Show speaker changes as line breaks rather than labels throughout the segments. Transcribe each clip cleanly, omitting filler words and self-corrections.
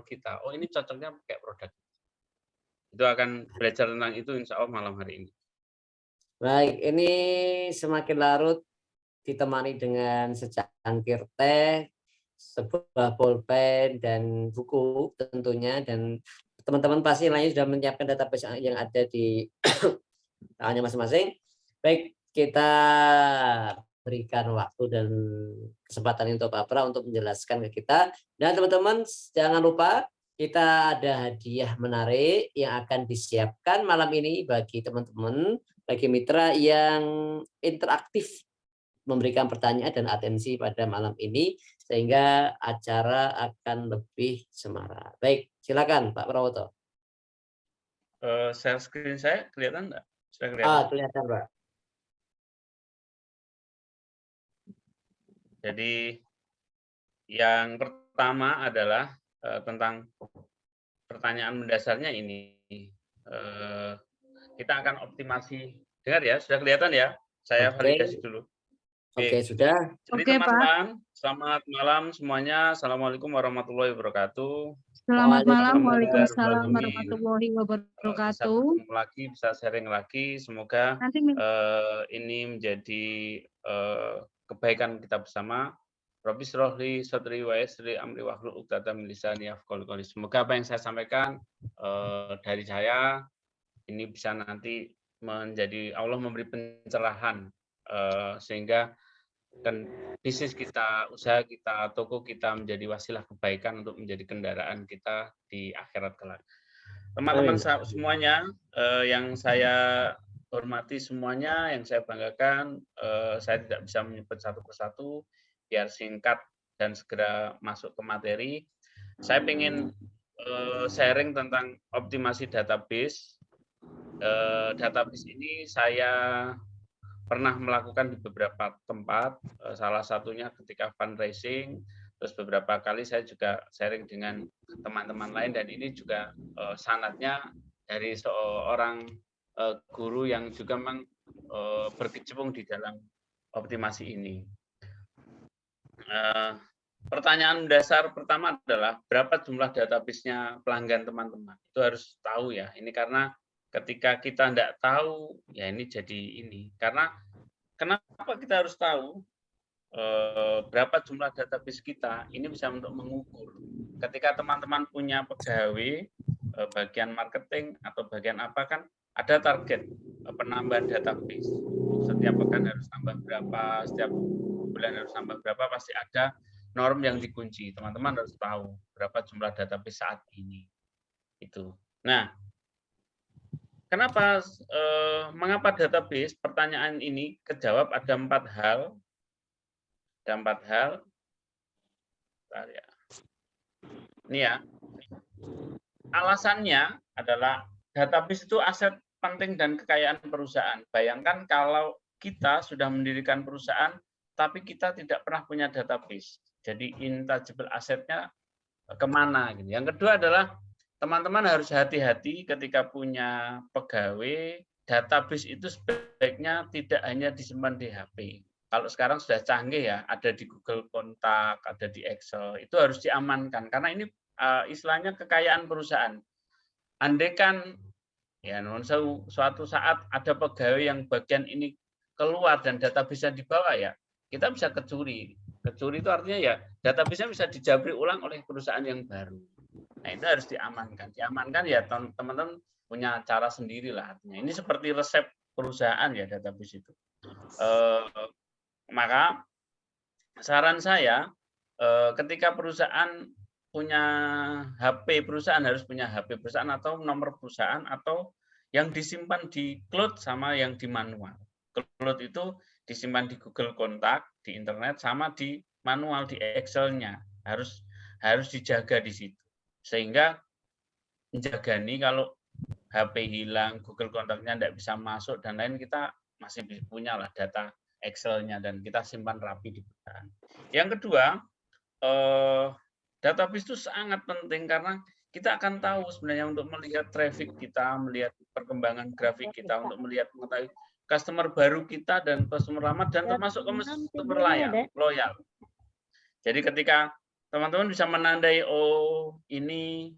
kita. Oh ini cocoknya pakai produk. Itu akan belajar tentang itu insya Allah malam hari ini.
Baik, ini semakin larut ditemani dengan secangkir teh, sebuah pulpen dan buku tentunya, dan teman-teman pasti lainnya sudah menyiapkan database yang ada di tangannya masing-masing. Baik, kita berikan waktu dan kesempatan untuk Pak Pra untuk menjelaskan ke kita. Dan teman-teman jangan lupa kita ada hadiah menarik yang akan disiapkan malam ini bagi teman-teman, bagi mitra yang interaktif memberikan pertanyaan dan atensi pada malam ini sehingga acara akan lebih semarak. Baik, silakan Pak Prawoto.
Share screen saya kelihatan enggak? Sudah kelihatan?
Kelihatan, Pak.
Jadi yang pertama adalah tentang pertanyaan mendasarnya ini. Kita akan optimasi. Dengar ya, sudah kelihatan ya? Saya validasi dulu.
Oke, sudah.
Jadi teman-teman, selamat malam semuanya. Assalamualaikum warahmatullahi wabarakatuh.
Selamat malam,
Waalaikumsalam
warahmatullahi
Bisa
wabarakatuh.
ketemu lagi, bisa sharing lagi. Semoga ini menjadi kebaikan kita bersama. Rabbi shrahli sadri wa yassir amri wahlul 'uqdatam min lisani yafqahu qawli. Semoga apa yang saya sampaikan dari saya ini bisa nanti menjadi Allah memberi pencerahan sehingga dan bisnis kita, usaha kita, toko kita menjadi wasilah kebaikan untuk menjadi kendaraan kita di akhirat kelak. Teman-teman semuanya yang saya hormati semuanya, yang saya banggakan, saya tidak bisa menyebut satu persatu, biar singkat dan segera masuk ke materi. Saya ingin sharing tentang optimasi database. Database ini saya pernah melakukan di beberapa tempat, salah satunya ketika fundraising, terus beberapa kali saya juga sharing dengan teman-teman lain, dan ini juga sanadnya dari seorang guru yang juga memang berkecimpung di dalam optimasi ini. Pertanyaan dasar pertama adalah berapa jumlah database-nya pelanggan teman-teman. Itu harus tahu ya, ini karena ketika kita tidak tahu, ya ini jadi ini. Karena kenapa kita harus tahu berapa jumlah database kita, ini bisa untuk mengukur. Ketika teman-teman punya pegawai, bagian marketing atau bagian apa kan, ada target penambahan database. Setiap pekan harus tambah berapa, setiap bulan harus tambah berapa, pasti ada norm yang dikunci. Teman-teman harus tahu berapa jumlah database saat ini. Itu. Nah, kenapa, mengapa database? Pertanyaan ini kejawab ada 4 hal. Ada 4 hal. Bentar ya. Ini ya. Alasannya adalah database itu aset penting dan kekayaan perusahaan. Bayangkan kalau kita sudah mendirikan perusahaan, tapi kita tidak pernah punya database. Jadi intangible asetnya kemana? Gitu. Yang kedua adalah teman-teman harus hati-hati ketika punya pegawai, database itu sebaiknya tidak hanya disimpan di HP. Kalau sekarang sudah canggih ya, ada di Google Kontak, ada di Excel, itu harus diamankan karena ini istilahnya kekayaan perusahaan. Andaikan ya suatu saat ada pegawai yang bagian ini keluar dan database-nya dibawa ya, kita bisa kecuri. Kecuri itu artinya ya database-nya bisa dijabri ulang oleh perusahaan yang baru. Nah, itu harus diamankan. Diamankan ya teman-teman punya cara sendiri lah artinya. Ini seperti resep perusahaan ya database itu. Maka saran saya ketika perusahaan punya HP perusahaan harus punya HP perusahaan atau nomor perusahaan atau yang disimpan di cloud sama yang di manual. Cloud itu disimpan di Google Kontak, di internet sama di manual di Excel-nya. Harus dijaga di situ. Sehingga menjaga nih kalau HP hilang, Google Kontaknya tidak bisa masuk dan lain, kita masih punya lah data Excel-nya dan kita simpan rapi di perusahaan. Yang kedua, database itu sangat penting karena kita akan tahu sebenarnya untuk melihat traffic kita, melihat perkembangan grafik kita, untuk melihat mengetahui customer baru kita dan customer lama dan termasuk customer loyal. Jadi ketika teman-teman bisa menandai, oh ini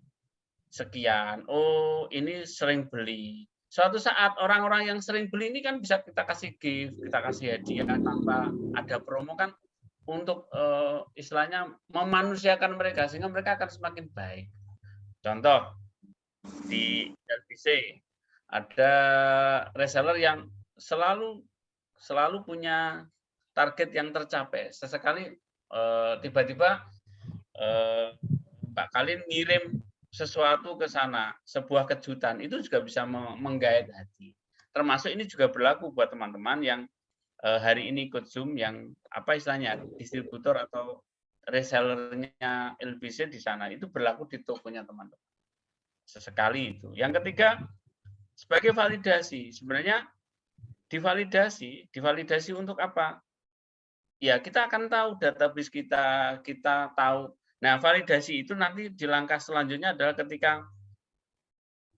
sekian, oh ini sering beli. Suatu saat orang-orang yang sering beli ini kan bisa kita kasih gift, kita kasih hadiah tanpa ada promo kan, untuk istilahnya memanusiakan mereka sehingga mereka akan semakin baik. Contoh di LBC ada reseller yang selalu punya target yang tercapai. Sesekali tiba-tiba Mbak Kalin ngirim sesuatu ke sana, sebuah kejutan, itu juga bisa menggait hati. Termasuk ini juga berlaku buat teman-teman yang hari ini ikut Zoom, yang apa istilahnya distributor atau resellernya LBC di sana, itu berlaku di tokonya teman-teman. Sesekali itu. Yang ketiga, sebagai validasi. Sebenarnya divalidasi untuk apa? Ya, kita akan tahu database kita tahu. Nah, validasi itu nanti di langkah selanjutnya adalah ketika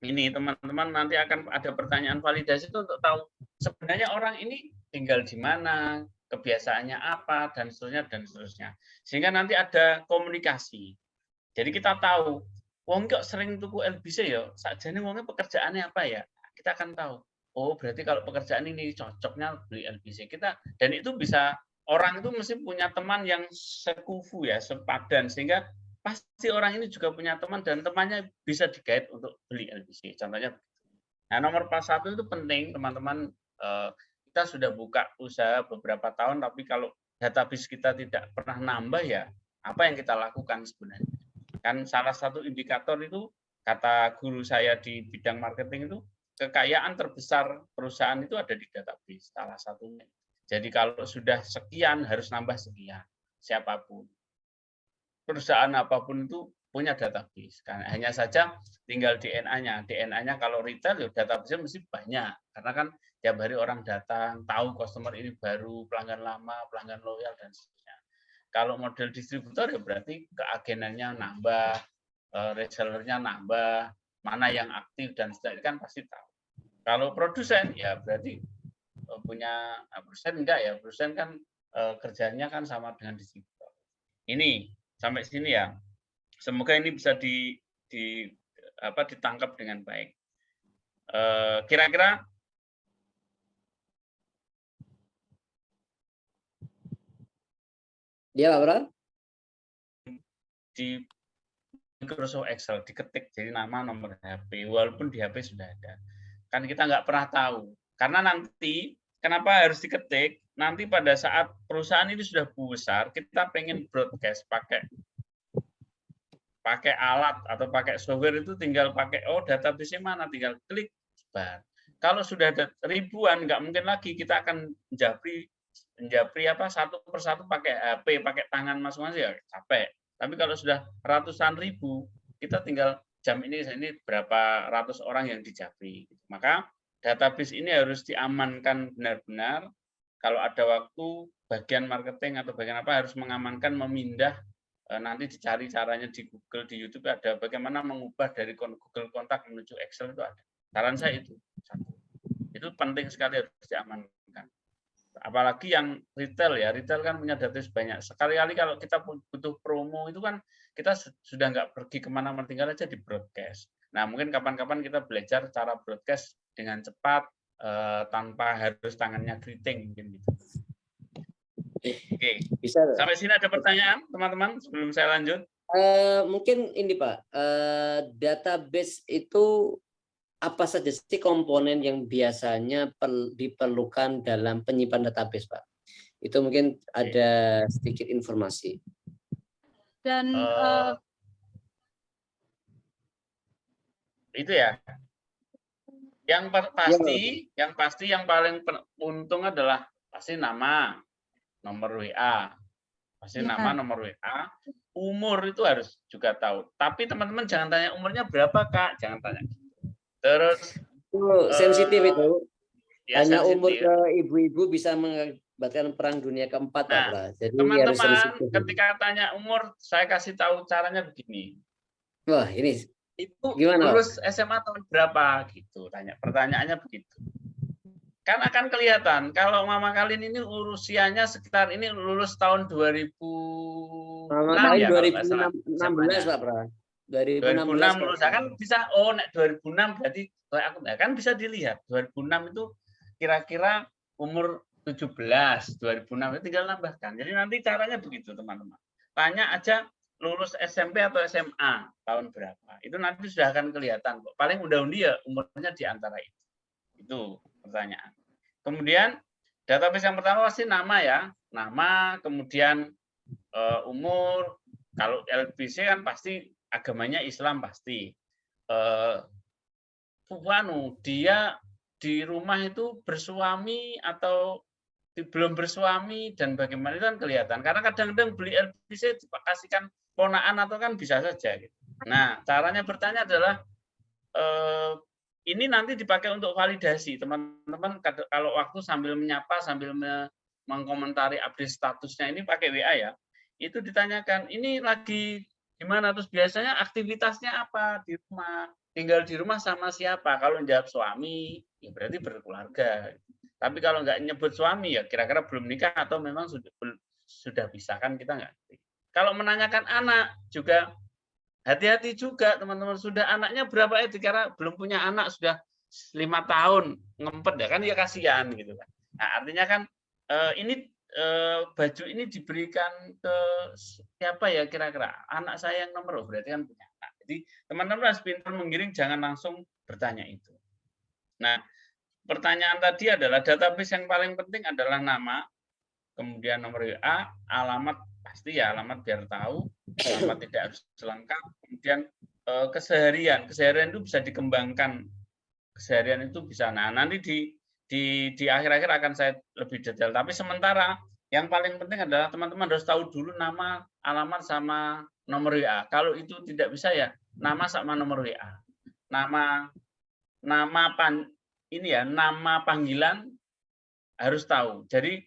ini teman-teman nanti akan ada pertanyaan validasi itu untuk tahu sebenarnya orang ini tinggal di mana, kebiasaannya apa, dan seterusnya. Sehingga nanti ada komunikasi. Jadi kita tahu, wong kok sering tuku LBC ya, sakjane wongnya pekerjaannya apa ya? Kita akan tahu. Oh, berarti kalau pekerjaan ini cocoknya beli LBC. Dan itu bisa, orang itu mesti punya teman yang sekufu ya, sepadan, sehingga pasti orang ini juga punya teman dan temannya bisa digait untuk beli LBC. Contohnya. Nah, nomor 1 itu penting, teman-teman. Kita sudah buka usaha beberapa tahun, tapi kalau database kita tidak pernah nambah ya, apa yang kita lakukan sebenarnya? Kan salah satu indikator itu, kata guru saya di bidang marketing itu, kekayaan terbesar perusahaan itu ada di database, salah satunya. Jadi kalau sudah sekian, harus nambah sekian, siapapun. Perusahaan apapun itu punya database. Hanya saja tinggal DNA-nya. DNA-nya kalau retail, ya database-nya mesti banyak. Karena kan tiap hari orang datang, tahu customer ini baru, pelanggan lama, pelanggan loyal, dan seterusnya. Kalau model distributor ya berarti keagenannya nambah, resellernya nambah, mana yang aktif dan sebagainya kan pasti tahu. Kalau produsen ya berarti punya produsen enggak ya, produsen kan kerjanya kan sama dengan distributor. Ini sampai sini ya. Semoga ini bisa ditangkap dengan baik. Kira-kira
ya, Pak Bro?
Di Microsoft Excel diketik jadi nama, nomor HP, walaupun di HP sudah ada. Kan kita nggak pernah tahu. Karena nanti, kenapa harus diketik? Nanti pada saat perusahaan ini sudah besar, kita pengen broadcast pakai alat atau pakai software itu tinggal pakai, oh database-nya mana, tinggal klik, sebar. Kalau sudah ada ribuan, nggak mungkin lagi kita akan menjapri satu persatu pakai HP, pakai tangan masing-masing ya capek. Tapi kalau sudah ratusan ribu, kita tinggal jam ini berapa ratus orang yang dijapri. Maka database ini harus diamankan benar-benar. Kalau ada waktu, bagian marketing atau bagian apa harus mengamankan, memindah, nanti dicari caranya di Google, di YouTube ada bagaimana mengubah dari Google Kontak menuju Excel, itu ada. Saran saya itu. Itu penting sekali, harus diamankan. Apalagi yang retail ya, retail kan punya database banyak. Sekali-kali kalau kita butuh promo itu kan kita sudah nggak pergi kemana-mana, tinggal aja di broadcast. Nah mungkin kapan-kapan kita belajar cara broadcast dengan cepat tanpa harus tangannya keriting mungkin gitu. Oke, bisa. Sampai sini ada pertanyaan teman-teman sebelum saya lanjut?
Mungkin ini Pak, database itu apa saja sih komponen yang biasanya diperlukan dalam penyimpan database, Pak? Itu mungkin ada sedikit informasi.
Dan
itu ya. Yang pasti yang paling untung adalah pasti nama, nomor WA. Pasti nama, nomor WA. Umur itu harus juga tahu. Tapi teman-teman jangan tanya umurnya berapa, Kak. Jangan tanya. Terus
sensitif itu. Ya, hanya sensitif. Umur ke ibu-ibu bisa mengakibatkan perang dunia keempat, Pak.
Nah, jadi teman-teman ketika tanya umur, saya kasih tahu caranya begini.
Wah, ini
itu gimana? Lulus SMA tahun berapa gitu, pertanyaannya begitu. Kan akan kelihatan kalau Mama Kalin ini usianya sekitar ini lulus tahun 2000
tahun
ya kalau nggak salah.
2016 Pak Pra.
2006 menurut saya kan bisa, nek 2006 berarti aku kan bisa dilihat 2006 itu kira-kira umur 17, 2006 itu tinggal nambahkan. Jadi nanti caranya begitu teman-teman. Tanya aja lulus SMP atau SMA tahun berapa. Itu nanti sudah akan kelihatan kok. Paling udah-undi ya umurnya di antara itu. Itu pertanyaan. Kemudian database yang pertama pasti nama ya. Nama, kemudian umur. Kalau LPC kan pasti agamanya Islam pasti. Dia di rumah itu bersuami atau belum bersuami dan bagaimana itu kan kelihatan. Karena kadang-kadang beli LPC dikasihkan ponaan atau kan bisa saja. Gitu. Nah, caranya bertanya adalah ini nanti dipakai untuk validasi. Teman-teman kalau waktu sambil menyapa, sambil mengkomentari update statusnya ini pakai WA ya. Itu ditanyakan, ini lagi gimana, terus biasanya aktivitasnya apa di rumah, tinggal di rumah sama siapa. Kalau jawab suami ya berarti berkeluarga, tapi kalau nggak nyebut suami ya kira-kira belum nikah atau memang sudah pisah, kan kita nggak ngerti. Kalau menanyakan anak juga hati-hati juga teman-teman, sudah anaknya berapa ya, karena belum punya anak sudah 5 tahun ngempet ya kan, ya kasihan gitu kan. Nah, artinya kan ini baju ini diberikan ke siapa ya kira-kira, anak saya yang nomor, berarti kan punya anak. Jadi teman-teman harus pintar menggiring, jangan langsung bertanya itu. Nah, pertanyaan tadi adalah database yang paling penting adalah nama, kemudian nomor WA, alamat pasti ya, alamat biar tahu, alamat tidak harus lengkap, kemudian keseharian itu bisa dikembangkan, keseharian itu bisa. Nah, nanti di akhir-akhir akan saya lebih detail. Tapi sementara yang paling penting adalah teman-teman harus tahu dulu nama, alamat sama nomor WA. Kalau itu tidak bisa ya nama sama nomor WA. Nama panggilan harus tahu. Jadi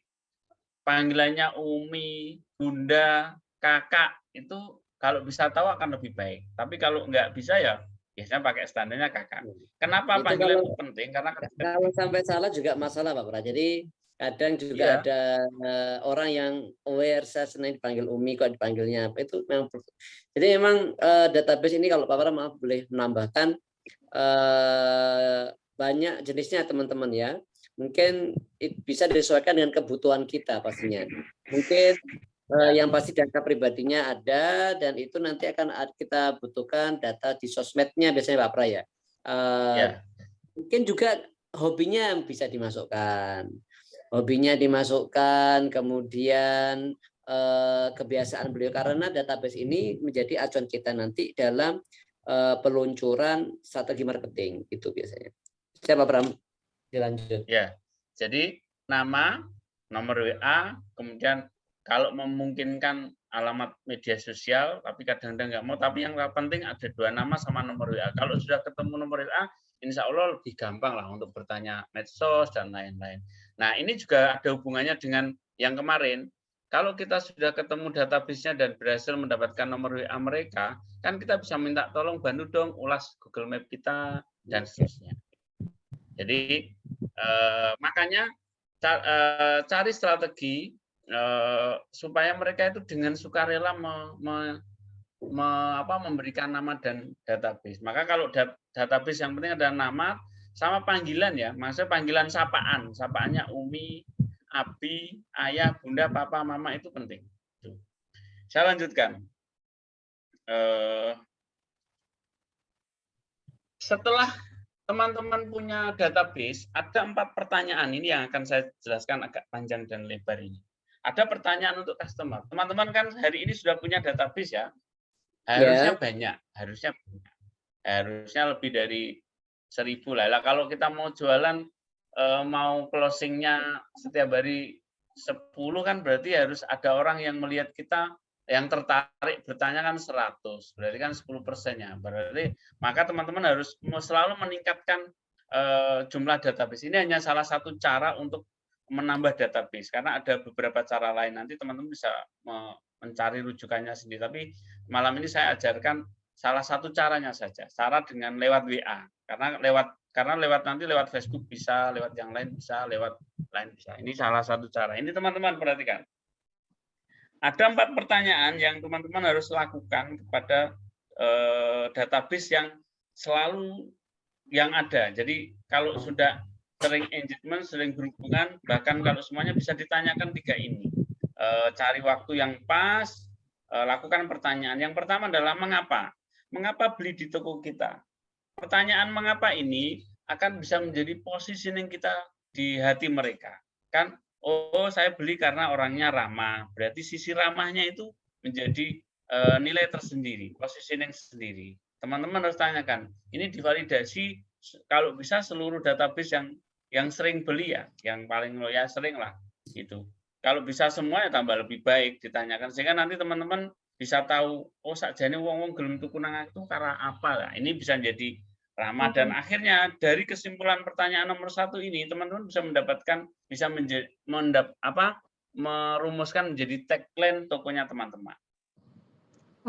panggilannya Umi, Bunda, Kakak itu kalau bisa tahu akan lebih baik. Tapi kalau nggak bisa ya biasanya pakai standarnya kakak. Kenapa itu panggilan itu penting? Karena
kalau sampai salah juga masalah Pak Pra. Jadi kadang juga ada orang yang aware, saya senang dipanggil Umi kok dipanggilnya apa, itu memang. Jadi memang database ini kalau Pak Pra maaf boleh menambahkan banyak jenisnya teman-teman ya. Mungkin bisa disesuaikan dengan kebutuhan kita pastinya. Mungkin yang pasti data pribadinya ada, dan itu nanti akan kita butuhkan data di sosmednya biasanya Pak Pra ya. Mungkin juga hobinya bisa dimasukkan. Hobinya dimasukkan, kemudian kebiasaan beliau, karena database ini menjadi acuan kita nanti dalam peluncuran strategi marketing itu biasanya. Siapa Pak Pram? Dilanjut.
Ya, jadi nama, nomor WA, kemudian kalau memungkinkan alamat media sosial, tapi kadang-kadang nggak mau, tapi yang penting ada 2 nama sama nomor WA. Kalau sudah ketemu nomor WA, insya Allah lebih gampang lah untuk bertanya medsos dan lain-lain. Nah, ini juga ada hubungannya dengan yang kemarin. Kalau kita sudah ketemu database-nya dan berhasil mendapatkan nomor WA mereka, kan kita bisa minta tolong bantu dong ulas Google Map kita dan seterusnya. Jadi makanya cari strategi supaya mereka itu dengan sukarela memberikan nama dan database. Maka kalau database yang penting adalah nama sama panggilan ya, maksudnya panggilan sapaan, sapaannya Umi, Abi, Ayah, Bunda, Papa, Mama itu penting. Saya lanjutkan. Setelah teman-teman punya database, ada 4 pertanyaan ini yang akan saya jelaskan agak panjang dan lebar ini. Ada pertanyaan untuk customer. Teman-teman kan hari ini sudah punya database ya. Harusnya banyak, harusnya lebih dari 1000 lah. Kalau kita mau jualan, mau closingnya setiap hari 10 kan berarti harus ada orang yang melihat kita, yang tertarik bertanya kan 100, berarti kan 10%-nya. Berarti maka teman-teman harus selalu meningkatkan jumlah database. Ini hanya salah satu cara untuk menambah database, karena ada beberapa cara lain. Nanti teman-teman bisa mencari rujukannya sendiri. Tapi malam ini saya ajarkan salah satu caranya saja, cara dengan lewat WA. Karena lewat Facebook bisa, lewat yang lain bisa, lewat lain bisa. Ini salah satu cara. Ini teman-teman perhatikan. Ada 4 pertanyaan yang teman-teman harus lakukan kepada database yang selalu yang ada. Jadi kalau sudah sering engagement, sering berhubungan, bahkan kalau semuanya bisa ditanyakan 3 ini. Cari waktu yang pas, lakukan pertanyaan. Yang pertama adalah mengapa? Mengapa beli di toko kita? Pertanyaan mengapa ini akan bisa menjadi positioning kita di hati mereka. Kan, oh saya beli karena orangnya ramah. Berarti sisi ramahnya itu menjadi nilai tersendiri, positioning sendiri. Teman-teman harus tanyakan, ini divalidasi kalau bisa seluruh database yang sering beli ya, yang paling loyal sering lah itu. Kalau bisa semua ya tambah lebih baik ditanyakan sehingga nanti teman-teman bisa tahu oh sakjane wong-wong gelem tuku nang aku karena apa lah. Ini bisa jadi ramah dan akhirnya dari kesimpulan pertanyaan nomor 1 ini teman-teman bisa mendapatkan bisa merumuskan menjadi tagline tokonya teman-teman.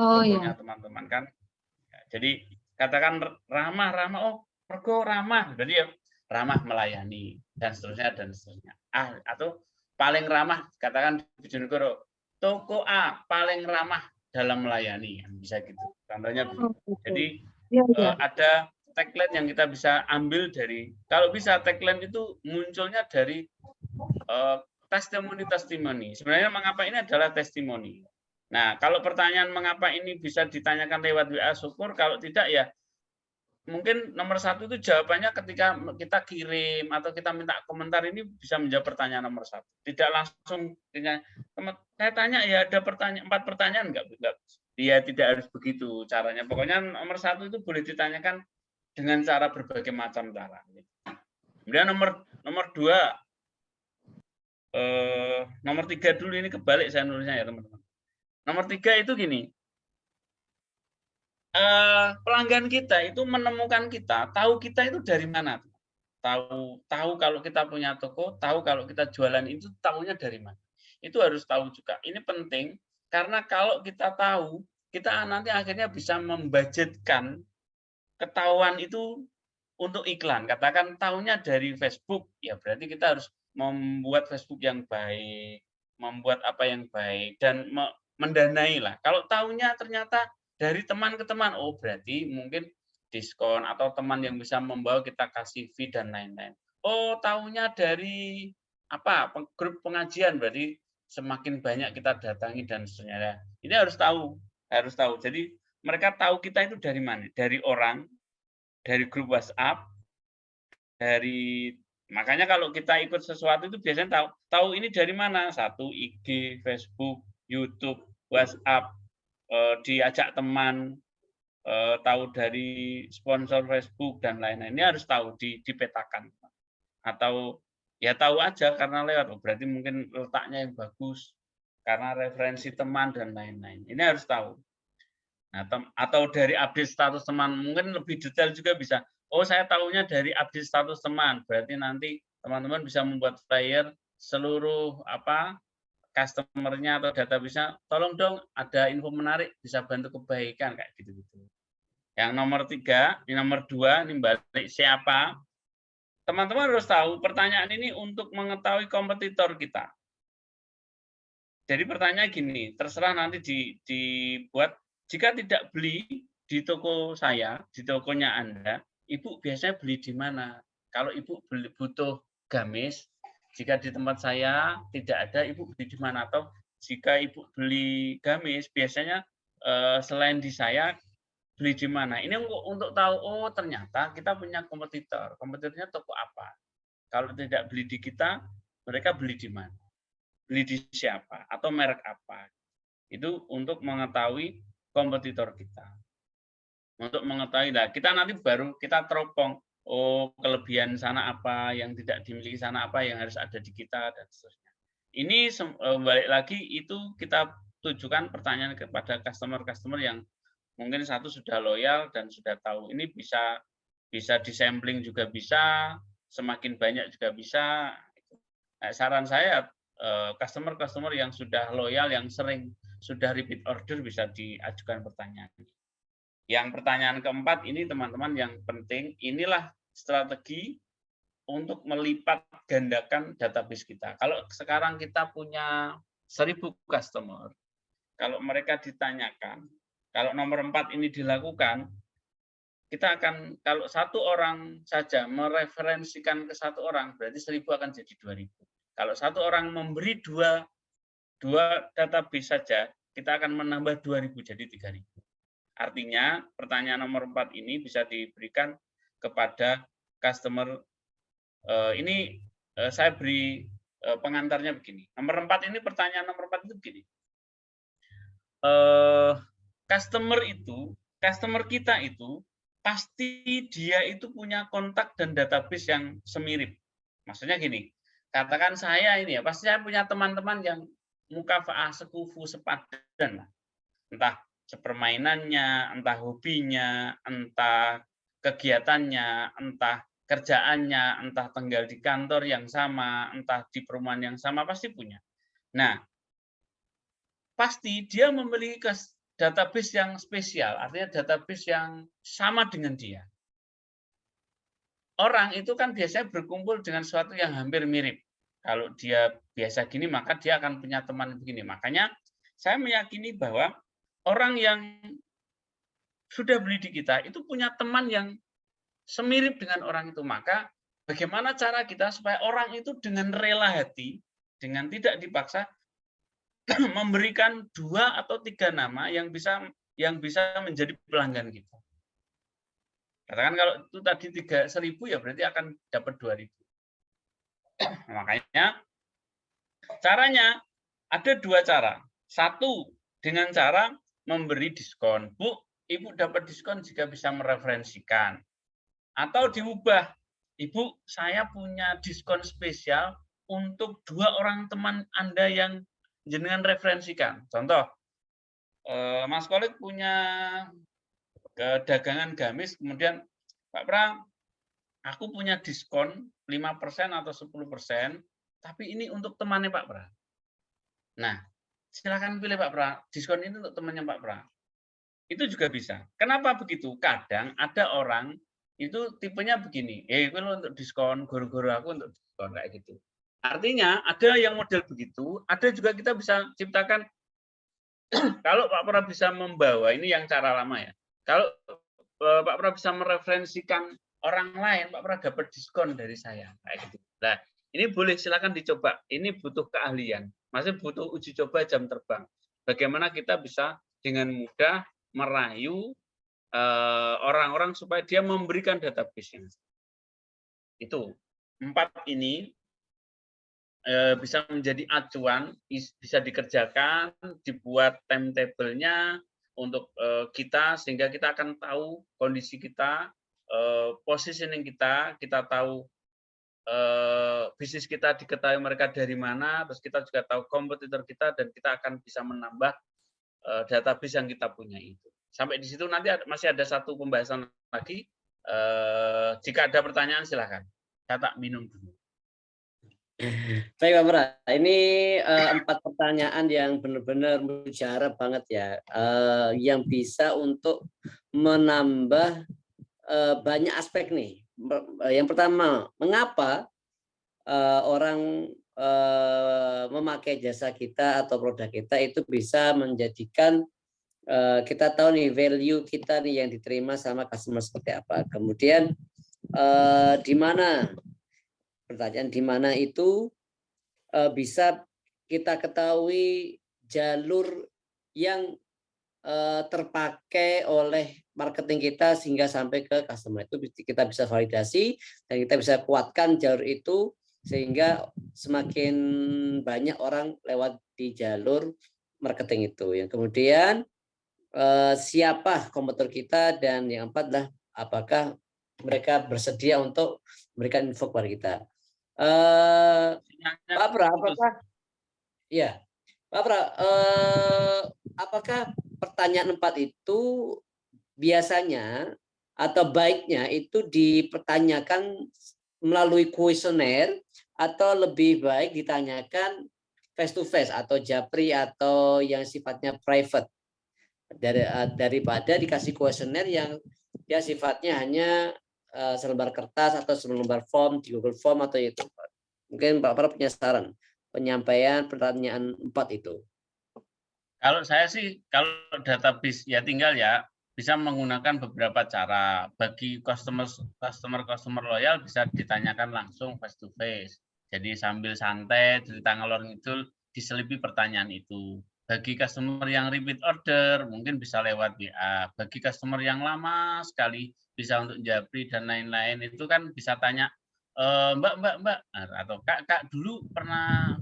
Oh
Tokonya
ya.
teman-teman kan. Jadi katakan ramah oh mergo ramah berarti ya ramah melayani dan seterusnya. Atau paling ramah katakan Bojonegoro toko A paling ramah dalam melayani bisa gitu contohnya begitu. Jadi ada tagline yang kita bisa ambil dari kalau bisa tagline itu munculnya dari testimoni. Sebenarnya mengapa ini adalah testimoni. Nah, kalau pertanyaan mengapa ini bisa ditanyakan lewat WA syukur, kalau tidak ya mungkin nomor 1 itu jawabannya ketika kita kirim atau kita minta komentar ini bisa menjawab pertanyaan nomor 1. Tidak langsung dengan saya tanya ya ada 4 pertanyaan enggak? Dia tidak harus begitu caranya. Pokoknya nomor 1 itu boleh ditanyakan dengan cara berbagai macam cara. Kemudian nomor 2 nomor 3 dulu ini kebalik saya nulisnya ya teman-teman. Nomor 3 itu gini, pelanggan kita itu menemukan kita, tahu kita itu dari mana? Tahu kalau kita punya toko, tahu kalau kita jualan itu tahunya dari mana? Itu harus tahu juga. Ini penting karena kalau kita tahu, kita nanti akhirnya bisa membudgetkan ketahuan itu untuk iklan. Katakan tahunya dari Facebook, ya berarti kita harus membuat Facebook yang baik, membuat apa yang baik dan mendanai lah. Kalau tahunya ternyata dari teman ke teman, oh berarti mungkin diskon atau teman yang bisa membawa kita kasih fee dan lain-lain. Oh tahunya dari grup pengajian berarti semakin banyak kita datangi dan seterusnya. Ini harus tahu. Jadi mereka tahu kita itu dari mana? Dari orang, dari grup WhatsApp, makanya kalau kita ikut sesuatu itu biasanya tahu ini dari mana? 1 IG, Facebook, YouTube, WhatsApp, diajak teman, tahu dari sponsor Facebook dan lain-lain. Ini harus tahu dipetakan. Atau ya tahu aja karena lewat, berarti mungkin letaknya yang bagus karena referensi teman dan lain-lain. Ini harus tahu. Nah, atau dari update status teman, mungkin lebih detail juga bisa. Oh, saya tahunya dari update status teman. Berarti nanti teman-teman bisa membuat flyer seluruh customer-nya atau database-nya, tolong dong ada info menarik bisa bantu kebaikan kayak gitu-gitu. Yang nomor 3, ini nomor 2, ini balik siapa? Teman-teman harus tahu pertanyaan ini untuk mengetahui kompetitor kita. Jadi pertanyaan gini, terserah nanti dibuat jika tidak beli di toko saya, di tokonya Anda, Ibu biasanya beli di mana? Kalau Ibu butuh gamis, jika di tempat saya tidak ada, Ibu beli di mana? Atau jika Ibu beli gamis, biasanya selain di saya, beli di mana? Ini untuk tahu, oh ternyata kita punya kompetitor. Kompetitornya toko apa? Kalau tidak beli di kita, mereka beli di mana? Beli di siapa? Atau merek apa? Itu untuk mengetahui kompetitor kita. Untuk mengetahui, nah kita nanti baru kita teropong, oh kelebihan sana apa, yang tidak dimiliki sana apa, yang harus ada di kita, dan seterusnya. Ini balik lagi, itu kita tujukan pertanyaan kepada customer-customer yang mungkin satu sudah loyal dan sudah tahu. Ini bisa disampling juga bisa, semakin banyak juga bisa. Nah, saran saya, customer-customer yang sudah loyal, yang sering, sudah repeat order bisa diajukan pertanyaan. Yang pertanyaan keempat ini teman-teman yang penting, inilah strategi untuk melipat gandakan database kita. Kalau sekarang kita punya 1.000 customer, kalau mereka ditanyakan, kalau nomor 4 ini dilakukan, kita akan, kalau satu orang saja mereferensikan ke satu orang, berarti 1000 akan jadi 2000. Kalau satu orang memberi dua database saja, kita akan menambah 2000 jadi 3000. Artinya pertanyaan nomor 4 ini bisa diberikan kepada customer. Ini saya beri pengantarnya begini. Nomor 4 ini, pertanyaan nomor 4 itu begini. Customer kita itu pasti dia itu punya kontak dan database yang semirip. Maksudnya gini, katakan saya ini ya, pasti saya punya teman-teman yang mukafa'ah, sekufu, sepadan lah. Entah sepermainannya, entah hobinya, entah kegiatannya, entah kerjaannya, entah tinggal di kantor yang sama, entah di perumahan yang sama, pasti punya. Nah, pasti dia memiliki database yang spesial, artinya database yang sama dengan dia. Orang itu kan biasanya berkumpul dengan sesuatu yang hampir mirip. Kalau dia biasa gini, maka dia akan punya teman begini. Makanya saya meyakini bahwa orang yang sudah beli di kita itu punya teman yang semirip dengan orang itu. Maka bagaimana cara kita supaya orang itu dengan rela hati, dengan tidak dipaksa, memberikan 2 atau 3 nama yang bisa menjadi pelanggan kita. Katakan kalau itu tadi 1000 ya berarti akan dapat 2000. Makanya caranya ada 2 cara. Satu, dengan cara memberi diskon. Bu, Ibu dapat diskon jika bisa mereferensikan. Atau diubah. Ibu, saya punya diskon spesial untuk 2 orang teman Anda yang jenengan referensikan. Contoh, Mas Kolik punya dagangan gamis, kemudian Pak Pra, aku punya diskon 5% atau 10%, tapi ini untuk temannya Pak Pra. Nah, silakan pilih Pak Pra, diskon ini untuk temannya Pak Pra. Itu juga bisa. Kenapa begitu? Kadang ada orang itu tipenya begini, itu untuk diskon, guru-guru aku untuk diskon, kayak gitu. Artinya ada yang model begitu, ada juga kita bisa ciptakan. Kalau Pak Pra bisa membawa, ini yang cara lama ya. Kalau Pak Pra bisa mereferensikan orang lain, Pak Pra dapat diskon dari saya, kayak gitu. Nah, ini boleh, silakan dicoba. Ini butuh keahlian, masih butuh uji coba jam terbang. Bagaimana kita bisa dengan mudah merayu orang-orang supaya dia memberikan database-nya. Itu 4 ini bisa menjadi acuan, bisa dikerjakan, dibuat timetable-nya untuk kita, sehingga kita akan tahu kondisi kita, positioning kita tahu bisnis kita diketahui mereka dari mana, terus kita juga tahu kompetitor kita, dan kita akan bisa menambah database yang kita punya itu. Sampai di situ nanti masih ada satu pembahasan lagi. Jika ada pertanyaan silakan. Saya tak minum dulu.
Baik Pak Pra, ini 4 pertanyaan yang benar-benar mujarab banget ya, yang bisa untuk menambah banyak aspek nih. Yang pertama, mengapa orang memakai jasa kita atau produk kita itu bisa menjadikan kita tahu nih value kita nih yang diterima sama customer seperti apa. Kemudian di mana, pertanyaan di mana itu bisa kita ketahui jalur yang terpakai oleh marketing kita sehingga sampai ke customer, itu kita bisa validasi dan kita bisa kuatkan jalur itu sehingga semakin banyak orang lewat di jalur marketing itu. Yang kemudian siapa kompetitor kita, dan yang 4 adalah apakah mereka bersedia untuk memberikan info kepada kita. Pak Pra, apakah ya Pak Pra, apakah pertanyaan 4 itu biasanya atau baiknya itu dipertanyakan melalui kuesioner atau lebih baik ditanyakan face to face atau japri atau yang sifatnya private, daripada dikasih kuesioner yang dia sifatnya hanya selembar kertas atau selembar form di Google Form atau itu. Mungkin Pak Pra punya saran penyampaian pertanyaan 4 itu.
Kalau saya sih, kalau database ya tinggal ya bisa menggunakan beberapa cara. Bagi customer loyal bisa ditanyakan langsung face to face. Jadi sambil santai cerita ngalor ngidul diselipi pertanyaan itu. Bagi customer yang repeat order mungkin bisa lewat WA. Bagi customer yang lama sekali bisa untuk japri dan lain-lain itu kan bisa tanya Mbak atau Kak dulu pernah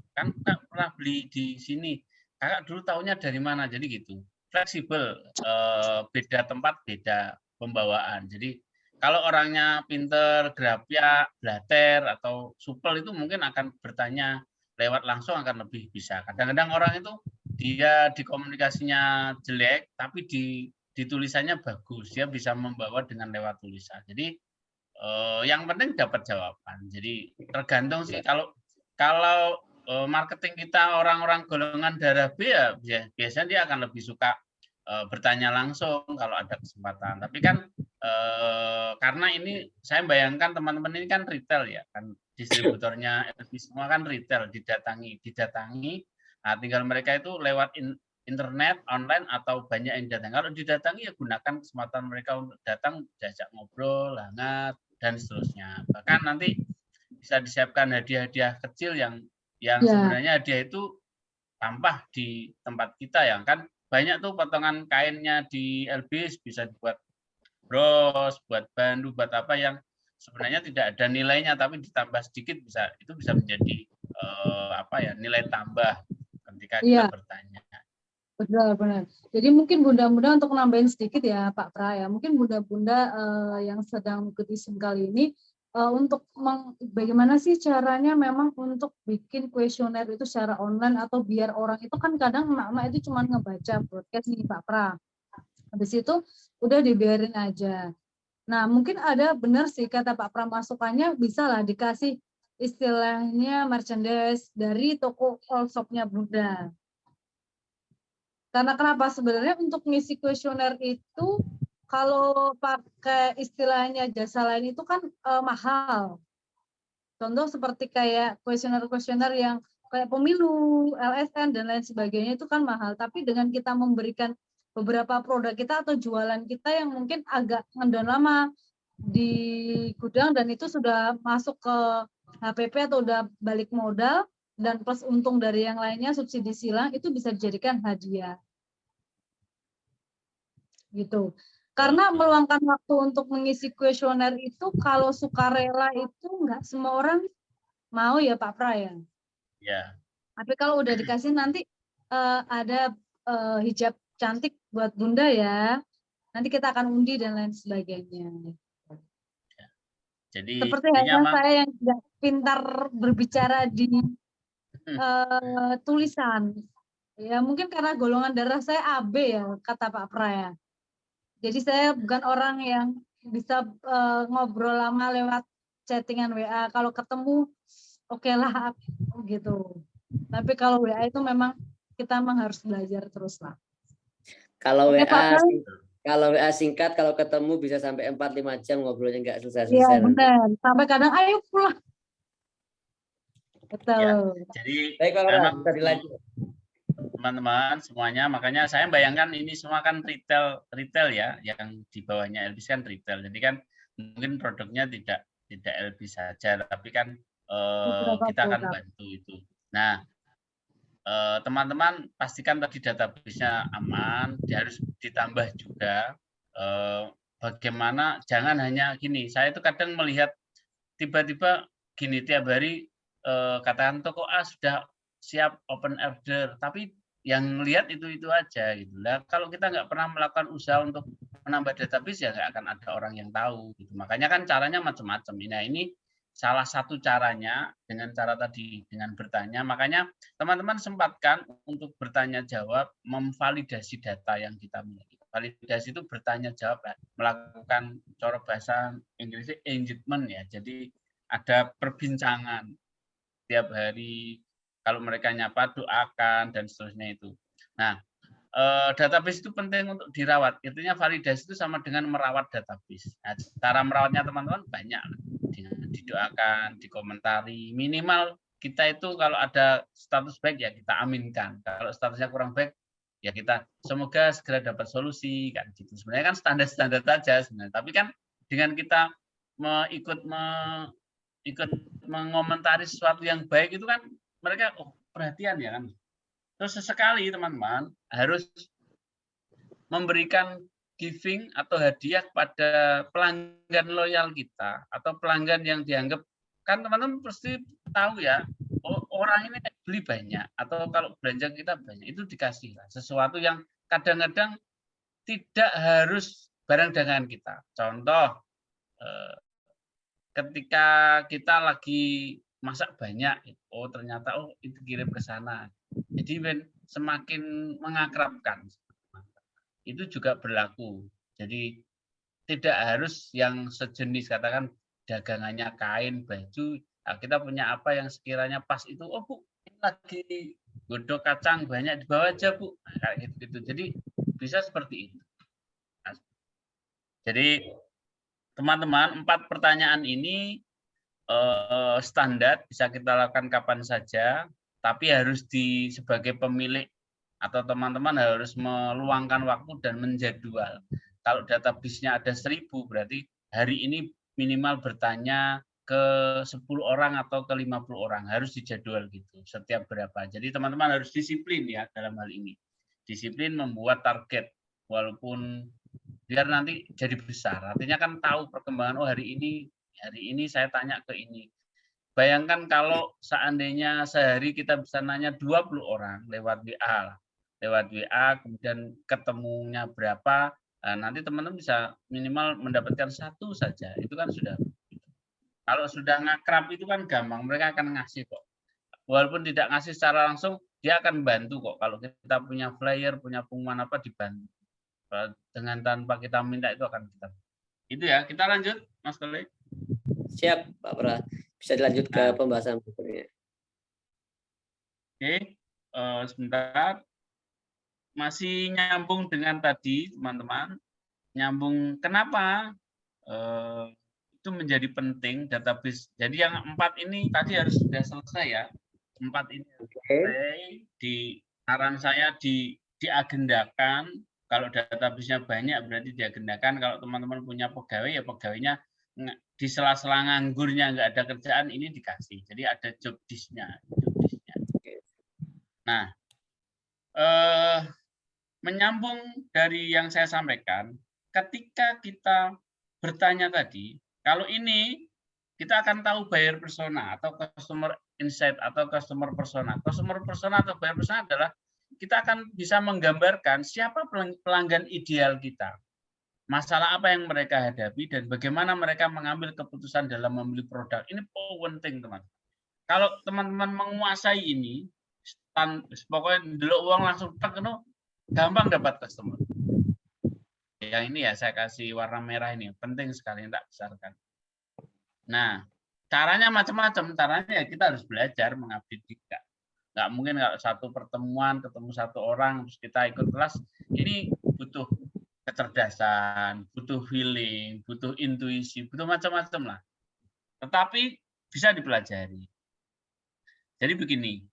beli di sini. Kakak dulu tahunya dari mana? Jadi gitu. Fleksibel, beda tempat, beda pembawaan. Jadi kalau orangnya pinter, grapya, blater, atau supel itu mungkin akan bertanya lewat langsung akan lebih bisa. Kadang-kadang orang itu dia di komunikasinya jelek, tapi di tulisannya bagus. Dia bisa membawa dengan lewat tulisan. Jadi yang penting dapat jawaban. Jadi tergantung sih kalau marketing kita orang-orang golongan darah B ya biasanya dia akan lebih suka bertanya langsung kalau ada kesempatan. Tapi kan karena ini saya bayangkan teman-teman ini kan retail ya, kan distributornya LB semua kan retail, didatangi. Nah, tinggal mereka itu lewat internet, online atau banyak yang datang. Kalau didatangi ya gunakan kesempatan mereka untuk datang, diajak ngobrol, hangat dan seterusnya. Bahkan nanti bisa disiapkan hadiah-hadiah kecil yang sebenarnya hadiah itu sampah di tempat kita ya kan banyak tuh potongan kainnya di LBS bisa dibuat bros, buat bandu, buat apa yang sebenarnya tidak ada nilainya tapi ditambah sedikit itu bisa menjadi nilai tambah ketika kita bertanya.
Benar. Jadi mungkin bunda-bunda untuk nambahin sedikit ya Pak Pra ya. Mungkin bunda-bunda yang sedang mengikuti SIM kali ini untuk bagaimana sih caranya memang untuk bikin kuesioner itu secara online atau biar orang itu kan kadang emak-emak itu cuma ngebaca broadcast nih Pak Pra. Habis itu udah dibiarin aja. Nah mungkin ada benar sih kata Pak Pra masukannya bisa lah dikasih istilahnya merchandise dari toko all shop-nya Bunda. Karena kenapa sebenarnya untuk ngisi kuesioner itu kalau pakai istilahnya jasa lain itu kan mahal. Contoh seperti kayak kuesioner-kuesioner yang kayak pemilu, LSN dan lain sebagainya itu kan mahal. Tapi dengan kita memberikan beberapa produk kita atau jualan kita yang mungkin agak ngendon lama di gudang dan itu sudah masuk ke HPP atau udah balik modal dan plus untung dari yang lainnya subsidi silang itu bisa dijadikan hadiah. Gitu. Karena meluangkan waktu untuk mengisi kuesioner itu kalau sukarela itu nggak semua orang mau ya Pak Pra ya.
Ya.
Tapi kalau udah dikasih nanti ada hijab cantik buat Bunda ya. Nanti kita akan undi dan lain sebagainya.
Ya. Jadi
seperti halnya saya yang tidak pintar berbicara di tulisan. Ya mungkin karena golongan darah saya AB ya kata Pak Pra ya. Jadi saya bukan orang yang bisa ngobrol lama lewat chattingan WA. Kalau ketemu oke lah gitu. Tapi kalau WA itu memang kita memang harus belajar terus lah.
Kalau WA singkat, kalau ketemu bisa sampai 4-5 jam ngobrolnya nggak selesai-selesai.
Iya benar. Sampai kadang ayo pulang. Betul.
Ya, jadi
baik Pak Pra, bisa dilanjut.
Teman-teman semuanya, makanya saya bayangkan ini semua kan retail ya, yang di bawahnya LBIS kan retail. Jadi kan mungkin produknya tidak LBIS saja, tapi kan kita akan bantu itu. Nah, teman-teman pastikan tadi database-nya aman, dia harus ditambah juga bagaimana jangan hanya gini. Saya itu kadang melihat tiba-tiba gini tiap hari katakan toko A sudah siap open order, tapi yang lihat itu aja gitu lah. Kalau kita nggak pernah melakukan usaha untuk menambah database ya nggak akan ada orang yang tahu. Gitu. Makanya kan caranya macam-macam. Nah ini salah satu caranya dengan cara tadi dengan bertanya. Makanya teman-teman sempatkan untuk bertanya jawab, memvalidasi data yang kita miliki. Validasi itu bertanya jawab, melakukan cara bahasa Inggrisnya engagement ya. Jadi ada perbincangan tiap hari. Kalau mereka nyapa doakan dan seterusnya itu. Nah, database itu penting untuk dirawat. Intinya validasi itu sama dengan merawat database. Nah, cara merawatnya teman-teman banyak. Dengan didoakan, dikomentari. Minimal kita itu kalau ada status baik ya kita aminkan. Kalau statusnya kurang baik ya kita semoga segera dapat solusi kan gitu. Sebenarnya kan standar-standar saja sebenarnya, tapi kan dengan kita ikut mengomentari sesuatu yang baik itu kan mereka perhatian ya kan. Terus sesekali teman-teman harus memberikan giving atau hadiah pada pelanggan loyal kita atau pelanggan yang dianggap, kan teman-teman pasti tahu ya, orang ini beli banyak atau kalau belanja kita banyak, itu dikasih sesuatu yang kadang-kadang tidak harus barang dagangan kita. Contoh, ketika kita lagi masak banyak, ternyata itu kirim ke sana. Jadi semakin mengakrabkan. Itu juga berlaku. Jadi tidak harus yang sejenis, katakan dagangannya kain, baju, nah, kita punya apa yang sekiranya pas itu, Bu, ini lagi godok kacang banyak, dibawa aja Bu, nah, kayak gitu. Jadi bisa seperti itu. Nah, jadi teman-teman, 4 pertanyaan ini standar, bisa kita lakukan kapan saja, tapi harus sebagai pemilik atau teman-teman harus meluangkan waktu dan menjadwal. Kalau database-nya ada 1000, berarti hari ini minimal bertanya ke 10 orang atau ke 50 orang, harus dijadwal gitu, setiap berapa. Jadi teman-teman harus disiplin ya dalam hal ini. Disiplin membuat target, walaupun biar nanti jadi besar. Artinya kan tahu perkembangan, hari ini saya tanya ke ini. Bayangkan kalau seandainya sehari kita bisa nanya 20 orang lewat WA, kemudian ketemunya berapa, nanti teman-teman bisa minimal mendapatkan 1 saja, itu kan sudah. Kalau sudah ngakrab itu kan gampang, mereka akan ngasih kok. Walaupun tidak ngasih secara langsung, dia akan bantu kok. Kalau kita punya flyer, punya pengumuman apa, dibantu. Dengan tanpa kita minta itu akan kita. Itu ya, kita lanjut, Mas Kole.
Siap, Pak Pra. Bisa dilanjut ke pembahasan berikutnya.
Oke, sebentar. Masih nyambung dengan tadi, teman-teman. Nyambung, kenapa itu menjadi penting database. Jadi yang 4 ini tadi harus sudah selesai ya. 4 ini selesai. Saran saya diagendakan. Kalau database-nya banyak berarti diagendakan. Kalau teman-teman punya pegawai, ya pegawainya di sela-sela nganggurnya nggak ada kerjaan, ini dikasih. Jadi ada job disk-nya. Nah, menyambung dari yang saya sampaikan, ketika kita bertanya tadi, kalau ini kita akan tahu buyer persona atau customer insight atau customer persona. Customer persona atau buyer persona adalah kita akan bisa menggambarkan siapa pelanggan ideal kita. Masalah apa yang mereka hadapi dan bagaimana mereka mengambil keputusan dalam membeli produk. Ini penting, teman. Kalau teman-teman menguasai ini, pokoknya dulu uang langsung gampang dapat customer. Yang ini ya saya kasih warna merah ini, penting sekali, tak besarkan. Nah, caranya macam-macam. Caranya ya kita harus belajar mengabdi tiga. Nggak mungkin kalau satu pertemuan ketemu 1 orang terus kita ikut kelas, ini butuh kecerdasan, butuh feeling, butuh intuisi, butuh macam-macam lah. Tetapi bisa dipelajari. Jadi begini,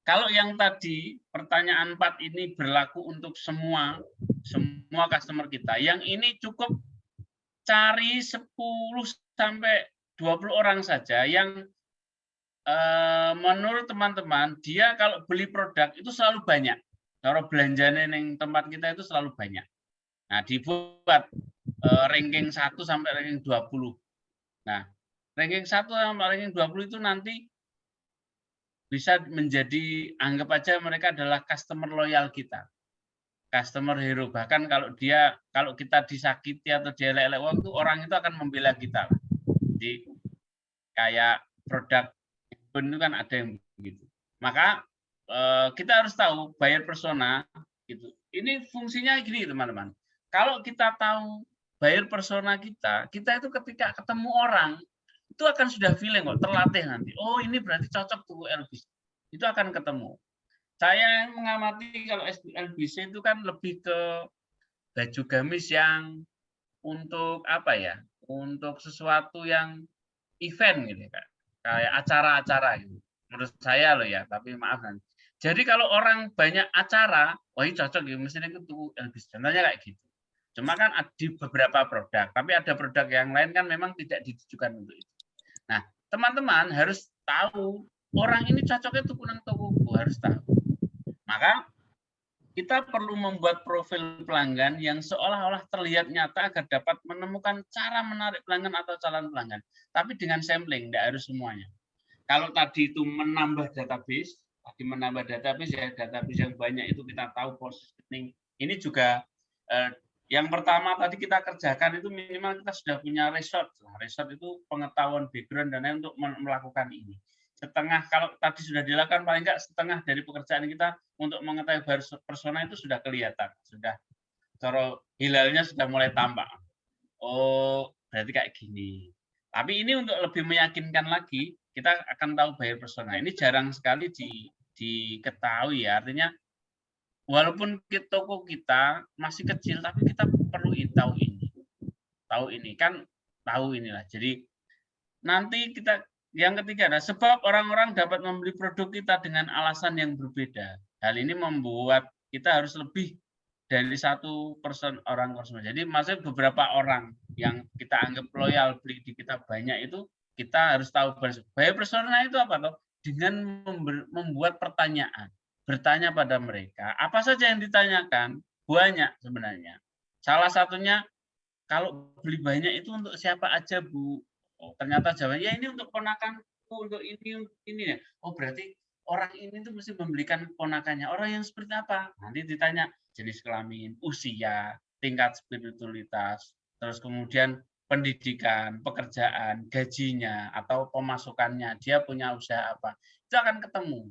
kalau yang tadi pertanyaan 4 ini berlaku untuk semua customer kita, yang ini cukup cari 10 sampai 20 orang saja yang menurut teman-teman dia kalau beli produk itu selalu banyak. Kalau belanjanya yang tempat kita itu selalu banyak. Nah, dibuat ranking 1 sampai ranking 20. Nah, ranking 1 sampai ranking 20 itu nanti bisa menjadi, anggap aja mereka adalah customer loyal kita. Customer hero. Bahkan kalau kita disakiti atau dia lelek uang itu, orang itu akan membela kita. Jadi kayak produk itu kan ada yang begitu. Maka kita harus tahu buyer persona gitu. Ini fungsinya gini, teman-teman. Kalau kita tahu buyer persona kita itu ketika ketemu orang itu akan sudah feeling kok, terlatih nanti. Oh, ini berarti cocok tuh LBC. Itu akan ketemu. Saya mengamati kalau LBC itu kan lebih ke baju gamis yang untuk apa ya? Untuk sesuatu yang event gitu kan. Kayak acara-acara gitu. Menurut saya loh ya, tapi maaf nanti. Jadi kalau orang banyak acara, wah ini cocok ya, mesin itu tuh Elvis. Contohnya kayak gitu. Cuma kan di beberapa produk, tapi ada produk yang lain kan memang tidak ditujukan untuk itu. Nah, teman-teman harus tahu orang ini cocoknya tuh kunang tokoku, harus tahu. Maka kita perlu membuat profil pelanggan yang seolah-olah terlihat nyata agar dapat menemukan cara menarik pelanggan atau calon pelanggan. Tapi dengan sampling, tidak harus semuanya. Kalau tadi itu menambah database ya database yang banyak itu kita tahu positioning. Ini juga yang pertama tadi kita kerjakan itu minimal kita sudah punya resort. Resort itu pengetahuan background dan lain untuk melakukan ini. Setengah kalau tadi sudah dilakukan paling enggak setengah dari pekerjaan kita untuk mengetahui persona itu sudah kelihatan, sudah cara hilalnya sudah mulai tampak. Oh, berarti kayak gini. Tapi ini untuk lebih meyakinkan lagi, kita akan tahu buyer persona. Ini jarang sekali diketahui ya. Artinya walaupun toko kita masih kecil, tapi kita perlu tahu ini. Tahu ini kan tahu inilah. Jadi nanti kita yang ketiga adalah sebab orang-orang dapat membeli produk kita dengan alasan yang berbeda. Hal ini membuat kita harus lebih dari satu orang konsumen. Jadi maksudnya beberapa orang yang kita anggap loyal beli di kita banyak itu kita harus tahu buyer persona itu apa toh? Dengan membuat pertanyaan, bertanya pada mereka apa saja yang ditanyakan banyak sebenarnya. Salah satunya kalau beli banyak itu untuk siapa aja Bu? Oh, ternyata jawabannya ya ini untuk ponakanku, untuk ini ya. Oh berarti orang ini tuh mesti membelikan ponakannya. Orang yang seperti apa? Nanti ditanya jenis kelamin, usia, tingkat spiritualitas, terus kemudian pendidikan, pekerjaan, gajinya atau pemasukannya, dia punya usaha apa. Itu akan ketemu.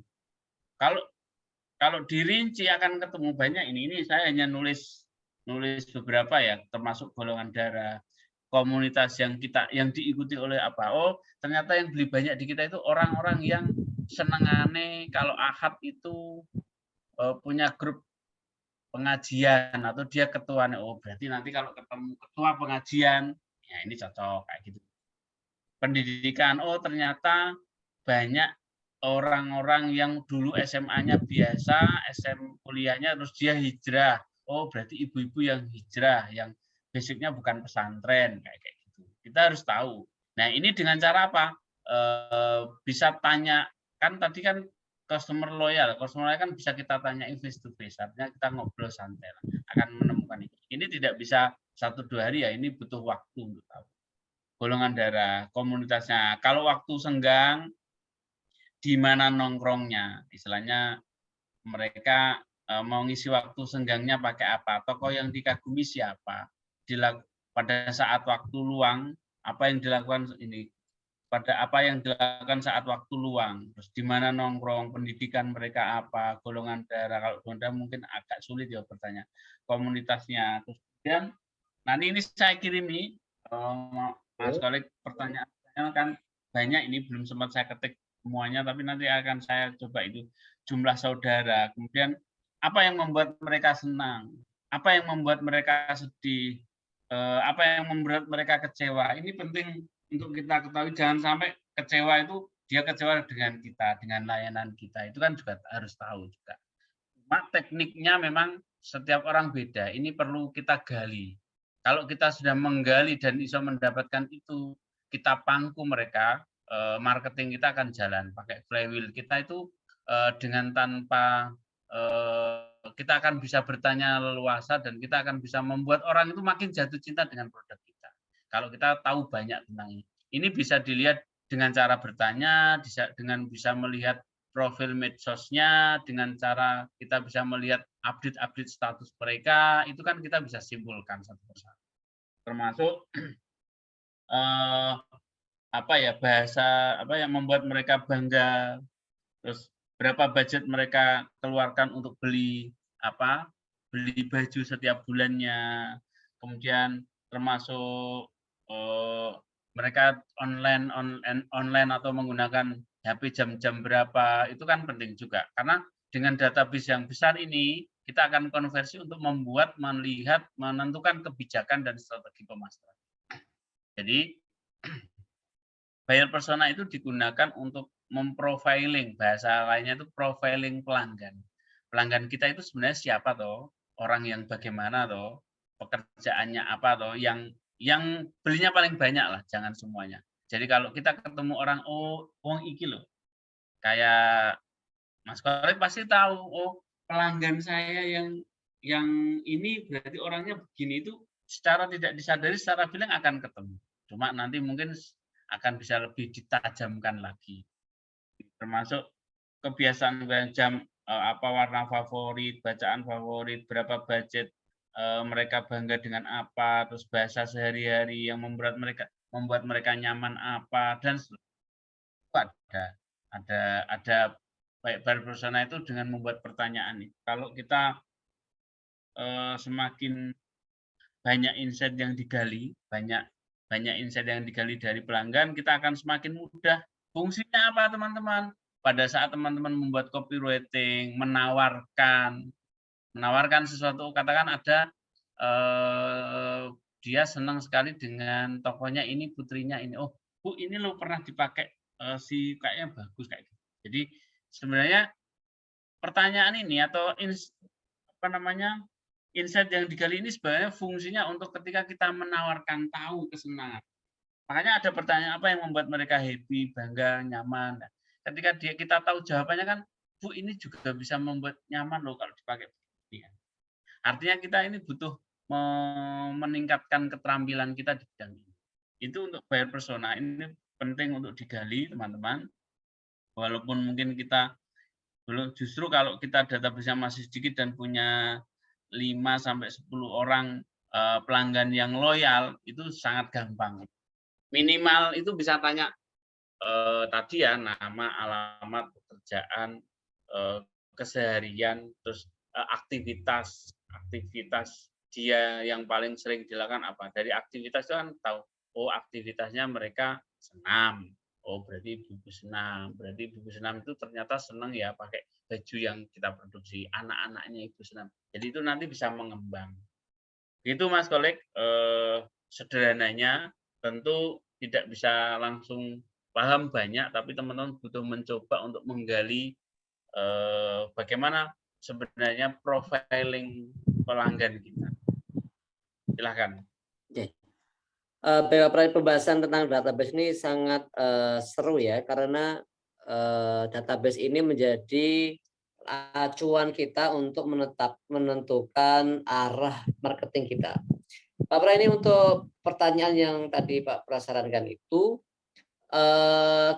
Kalau dirinci akan ketemu banyak ini saya hanya nulis beberapa ya, termasuk golongan darah, komunitas yang diikuti oleh apa. Oh, ternyata yang beli banyak di kita itu orang-orang yang senengane kalau Ahad itu punya grup pengajian atau dia ketuanya. Oh, berarti nanti kalau ketemu ketua pengajian, ya ini cocok kayak gitu. Pendidikan, oh ternyata banyak orang-orang yang dulu SMA-nya biasa, kuliahnya terus dia hijrah. Oh, berarti ibu-ibu yang hijrah, yang basicnya bukan pesantren kayak gitu. Kita harus tahu. Nah, ini dengan cara apa? Bisa tanya, kan tadi kan customer loyal kan bisa kita tanya face to face, artinya kita ngobrol santai akan menemukan ini. Ini tidak bisa 1-2 hari ya, ini butuh waktu untuk tahu. Golongan darah, komunitasnya. Kalau waktu senggang, di mana nongkrongnya, istilahnya mereka mau ngisi waktu senggangnya pakai apa, tokoh yang dikagumi siapa, pada saat waktu luang apa yang dilakukan ini, pada apa yang dilakukan saat waktu luang, terus di mana nongkrong, pendidikan mereka apa, golongan darah. Kalau golongan darah mungkin agak sulit ya bertanya, komunitasnya. Terus kemudian nanti ini saya kirimi Mas Kolik, pertanyaan kan banyak, ini belum sempat saya ketik semuanya, tapi nanti akan saya coba itu jumlah saudara, kemudian apa yang membuat mereka senang, apa yang membuat mereka sedih, apa yang membuat mereka kecewa. Ini penting untuk kita ketahui, jangan sampai kecewa itu dia kecewa dengan kita, dengan layanan kita. Itu kan juga harus tahu juga. Cuma tekniknya memang setiap orang beda. Ini perlu kita gali. Kalau kita sudah menggali dan bisa mendapatkan itu, kita pangku mereka, marketing kita akan jalan. Pakai flywheel kita itu dengan tanpa kita akan bisa bertanya leluasa dan kita akan bisa membuat orang itu makin jatuh cinta dengan produk kita. Kalau kita tahu banyak tentang ini. Ini bisa dilihat dengan cara bertanya, dengan bisa melihat profil medsosnya, dengan cara kita bisa melihat update status mereka, itu kan kita bisa simpulkan satu persatu. Termasuk bahasa apa yang membuat mereka bangga, terus berapa budget mereka keluarkan untuk beli baju setiap bulannya, kemudian termasuk mereka online atau menggunakan HP jam-jam berapa, itu kan penting juga. Karena dengan database yang besar ini, kita akan konversi untuk melihat, menentukan kebijakan dan strategi pemasaran. Jadi, buyer persona itu digunakan untuk memprofiling, bahasa lainnya itu profiling pelanggan. Pelanggan kita itu sebenarnya siapa toh? Orang yang bagaimana toh? Pekerjaannya apa toh? Yang belinya paling banyak lah, jangan semuanya. Jadi kalau kita ketemu orang, oh, wong iki loh, kayak Mas Korik pasti tahu, oh pelanggan saya yang ini berarti orangnya begini, itu secara tidak disadari secara feeling akan ketemu. Cuma nanti mungkin akan bisa lebih ditajamkan lagi. Termasuk kebiasaan jam apa warna favorit, bacaan favorit, berapa budget, mereka bangga dengan apa, terus bahasa sehari-hari yang membuat mereka nyaman apa, dan ada baik persona itu dengan membuat pertanyaan nih. Kalau kita semakin banyak insight yang digali, banyak insight yang digali dari pelanggan, kita akan semakin mudah. Fungsinya apa, teman-teman? Pada saat teman-teman membuat copywriting, menawarkan sesuatu, katakan ada dia senang sekali dengan tokonya ini, putrinya ini. Oh, Bu, ini lo pernah dipakai si kayaknya bagus kayak gitu. Jadi sebenarnya pertanyaan ini atau insight yang digali ini sebenarnya fungsinya untuk ketika kita menawarkan tahu kesenangan. Makanya ada pertanyaan apa yang membuat mereka happy, bangga, nyaman. Nah, ketika kita tahu jawabannya kan, Bu, ini juga bisa membuat nyaman loh kalau dipakai. Artinya kita ini butuh meningkatkan keterampilan kita di bidang ini. Itu untuk buyer persona, ini penting untuk digali, teman-teman. Walaupun mungkin kita belum, justru kalau kita database-nya masih sedikit dan punya 5-10 orang pelanggan yang loyal, itu sangat gampang. Minimal itu bisa tanya tadi ya, nama, alamat, pekerjaan, keseharian, terus aktivitas dia yang paling sering dilakukan apa. Dari aktivitas itu kan tahu, oh aktivitasnya mereka senam. Oh berarti ibu senam. Berarti ibu senam itu ternyata senang ya pakai baju yang kita produksi. Anak-anaknya ibu senam. Jadi itu nanti bisa mengembang. Itu Mas Kolik, sederhananya tentu tidak bisa langsung paham banyak, tapi teman-teman butuh mencoba untuk menggali bagaimana sebenarnya profiling pelanggan kita. Silahkan.
Oke. Pembahasan tentang database ini sangat seru ya, karena database ini menjadi acuan kita untuk menentukan arah marketing kita. Pak Pra, ini untuk pertanyaan yang tadi Pak Pra sarankan itu,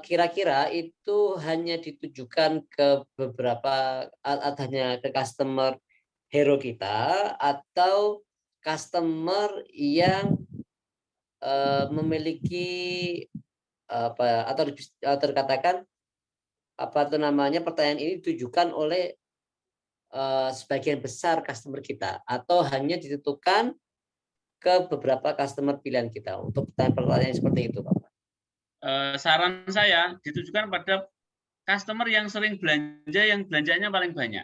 kira-kira itu hanya ditujukan ke beberapa, hanya ke customer hero kita, atau customer yang memiliki apa, atau dikatakan apa itu namanya, pertanyaan ini ditujukan oleh sebagian besar customer kita, atau hanya ditentukan ke beberapa customer pilihan kita? Untuk pertanyaan seperti itu, Pak.
Saran saya ditujukan pada customer yang sering belanja, yang belanjanya paling banyak.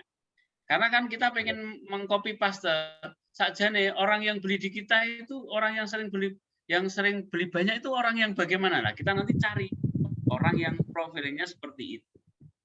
Karena kan kita pengen mengcopy paste saja nih, orang yang beli di kita itu orang yang sering beli banyak itu orang yang bagaimana. Nah, kita nanti cari orang yang profilnya seperti itu.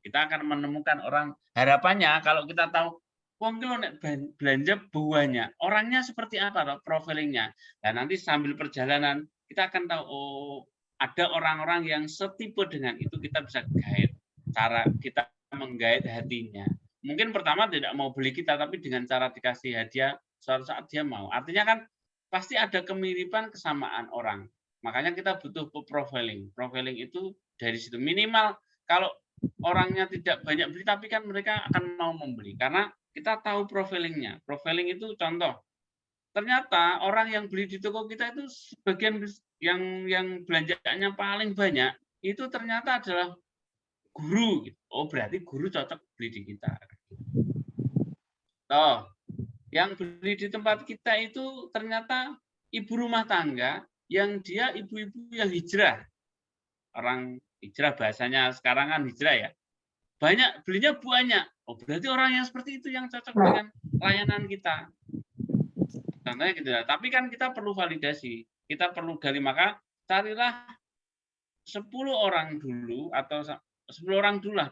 Kita akan menemukan orang, harapannya kalau kita tahu wong ki nek belanja buahnya, orangnya seperti apa profilingnya. Dan nanti sambil perjalanan kita akan tahu, oh ada orang-orang yang setipe dengan itu, kita bisa guide cara kita menggait hatinya. Mungkin pertama tidak mau beli kita, tapi dengan cara dikasih hadiah suatu saat dia mau. Artinya kan pasti ada kemiripan, kesamaan orang. Makanya kita butuh profiling. Profiling itu dari situ. Minimal kalau orangnya tidak banyak beli, tapi kan mereka akan mau membeli. Karena kita tahu profilingnya. Profiling itu contoh. Ternyata orang yang beli di toko kita itu sebagian yang belanjaannya paling banyak, itu ternyata adalah guru. Oh berarti guru cocok beli di kita. Oh, yang beli di tempat kita itu ternyata ibu rumah tangga yang dia ibu-ibu yang hijrah. Orang hijrah bahasanya sekarang kan hijrah ya. Banyak belinya banyak. Oh berarti orang yang seperti itu yang cocok dengan layanan kita. Contohnya gitu ya. Tapi kan kita perlu validasi. Kita perlu gali, maka carilah 10 orang dulu atau 10 orang dulu lah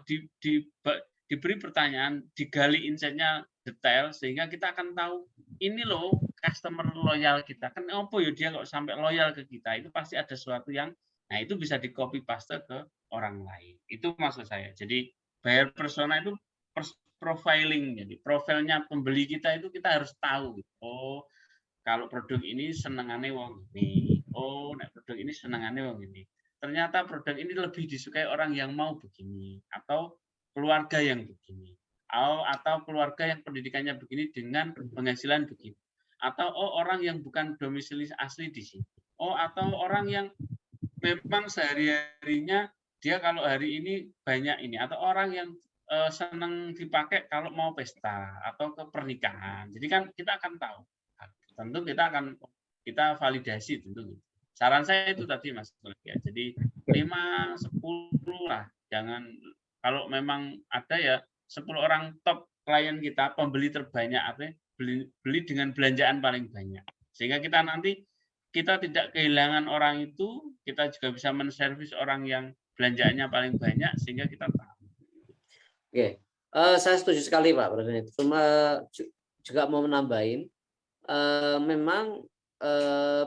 diberi pertanyaan, digali insight-nya detail sehingga kita akan tahu ini loh customer loyal kita. Kan apa ya dia kok sampai loyal ke kita? Itu pasti ada sesuatu yang nah itu bisa di copy paste ke orang lain. Itu maksud saya. Jadi buyer persona itu profiling. Jadi profilnya pembeli kita itu kita harus tahu. Oh, kalau produk ini senengannya wong ini. Oh, nek produk ini senengannya wong ini. Ternyata produk ini lebih disukai orang yang mau begini atau keluarga yang begini. Atau keluarga yang pendidikannya begini dengan penghasilan begini. Atau orang yang bukan domisili asli di sini. Atau orang yang memang sehari-harinya dia kalau hari ini banyak ini. Atau orang yang senang dipakai kalau mau pesta atau ke pernikahan. Jadi kan kita akan tahu. Tentu kita validasi tentu. Saran saya itu tadi Mas. Ya. Jadi 5, 10 lah. Jangan kalau memang ada ya 10 orang top klien kita, pembeli terbanyak, artinya beli dengan belanjaan paling banyak. Sehingga kita nanti kita tidak kehilangan orang itu, kita juga bisa menservis orang yang belanjaannya paling banyak, sehingga kita tahu.
Oke, saya setuju sekali Pak Presiden. Cuma juga mau menambahin, memang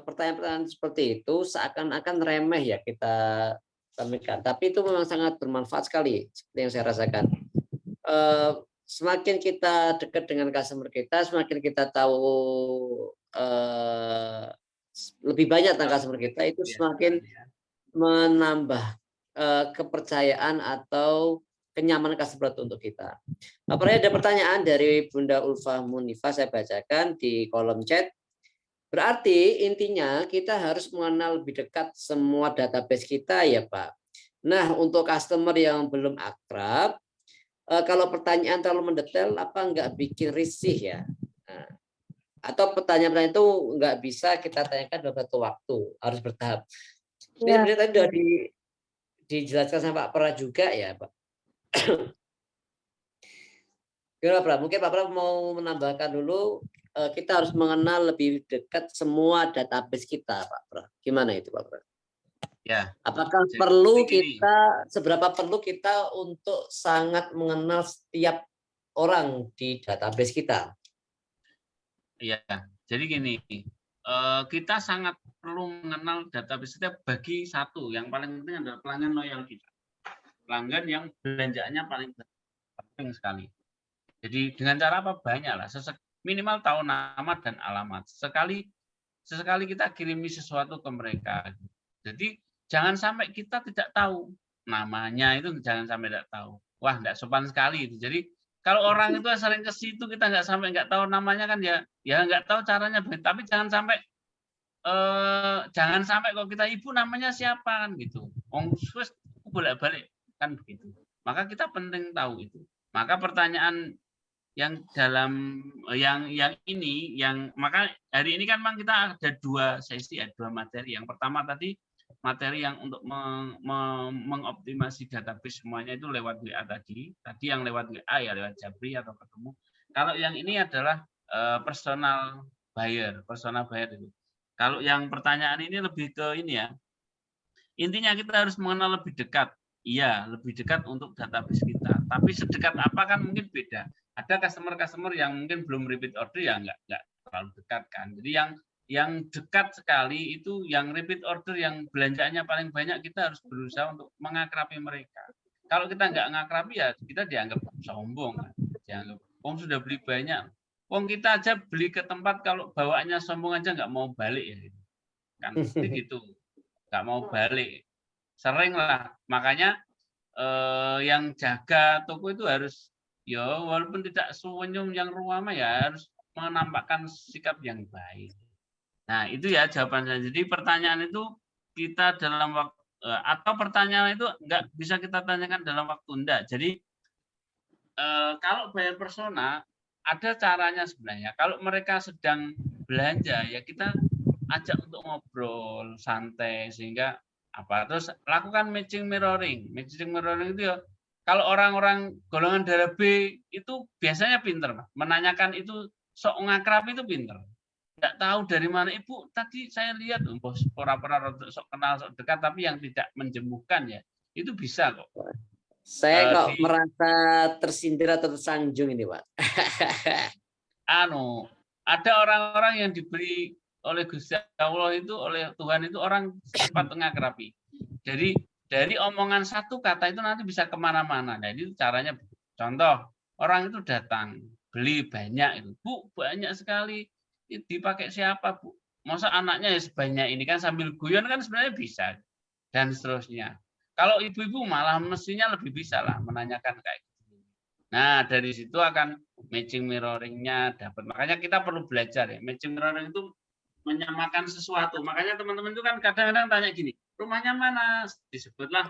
pertanyaan-pertanyaan seperti itu seakan-akan remeh ya kita sampaikan, tapi itu memang sangat bermanfaat sekali seperti yang saya rasakan. Semakin kita dekat dengan customer kita, semakin kita tahu lebih banyak tentang customer kita, itu semakin menambah kepercayaan atau kenyamanan customer untuk kita. Apalagi ada pertanyaan dari Bunda Ulfa Munifa, saya bacakan di kolom chat. Berarti intinya kita harus mengenal lebih dekat semua database kita ya Pak. Nah untuk customer yang belum akrab, kalau pertanyaan terlalu mendetail apa enggak bikin risih ya? Nah, atau pertanyaan-pertanyaan itu enggak bisa kita tanyakan dalam satu waktu, harus bertahap. Ini sebenarnya tadi sudah dijelaskan sama Pak Pra juga ya Pak. Gimana Pra? Mungkin Pak Pra mau menambahkan dulu, kita harus mengenal lebih dekat semua database kita Pak Pra. Gimana itu Pak Pra?
Ya.
Apakah perlu kita, seberapa perlu kita untuk sangat mengenal setiap orang di database kita?
Iya, jadi gini, kita sangat perlu mengenal database kita bagi satu, yang paling penting adalah pelanggan loyal kita. Pelanggan yang belanjaannya paling penting sekali. Jadi dengan cara apa? Banyak lah, minimal tahu nama dan alamat. Sesekali kita kirimi sesuatu ke mereka. Jadi jangan sampai kita tidak tahu namanya, itu jangan sampai tidak tahu. Wah, tidak sopan sekali itu. Jadi kalau orang itu sering ke situ kita nggak tahu namanya kan ya nggak tahu caranya. Tapi jangan sampai kok kita ibu namanya siapa kan gitu. Terus bolak-balik kan begitu. Maka kita penting tahu itu. Maka pertanyaan yang dalam maka hari ini kan memang kita ada 2 sesi, ada 2 materi. Yang pertama tadi materi yang untuk mengoptimasi database semuanya itu lewat WA tadi yang lewat WA ya lewat Jabri atau ketemu. Kalau yang ini adalah personal buyer itu. Kalau yang pertanyaan ini lebih ke ini ya. Intinya kita harus mengenal lebih dekat. Iya, lebih dekat untuk database kita. Tapi sedekat apa kan mungkin beda. Ada customer yang mungkin belum repeat order ya nggak terlalu dekat kan. Jadi yang dekat sekali itu yang repeat order yang belanjaannya paling banyak kita harus berusaha untuk mengakrabi mereka. Kalau kita nggak ngakrabi ya kita dianggap sombong kan. Dianggap sudah beli banyak. Kita aja beli ke tempat kalau bawaannya sombong aja nggak mau balik ya. Kan gitu. Nggak mau balik. Sering lah. Makanya yang jaga toko itu harus ya walaupun tidak senyum yang ruama ya harus menampakkan sikap yang baik. Nah itu ya jawabannya. Jadi pertanyaan itu kita dalam waktu atau pertanyaan itu nggak bisa kita tanyakan dalam waktu enggak. Jadi kalau buyer persona ada caranya sebenarnya. Kalau mereka sedang belanja ya kita ajak untuk ngobrol santai sehingga terus lakukan matching mirroring itu ya kalau orang-orang golongan darah B itu biasanya pinter menanyakan itu sok ngakrab itu pinter nggak tahu dari mana ibu tadi saya lihat pura-pura sok kenal sok dekat tapi yang tidak menjemukan ya itu bisa kok
Saya kok merasa tersindir atau tersanjung ini, Pak.
Ada orang-orang yang diberi oleh Gusti Allah itu, oleh Tuhan itu orang cepat ngakrabi. Jadi dari omongan satu kata itu nanti bisa kemana-mana. Nah, itu caranya. Contoh, orang itu datang beli banyak itu, Bu, banyak sekali. Dipakai siapa, Bu? Masa anaknya ya sebanyak ini kan, sambil guyon kan sebenarnya bisa, dan seterusnya. Kalau ibu-ibu malah mestinya lebih bisa lah menanyakan kayak gitu. Nah, dari situ akan matching mirroring-nya dapat. Makanya kita perlu belajar ya. Matching mirroring itu menyamakan sesuatu. Makanya teman-teman itu kan kadang-kadang tanya gini, rumahnya mana? Disebutlah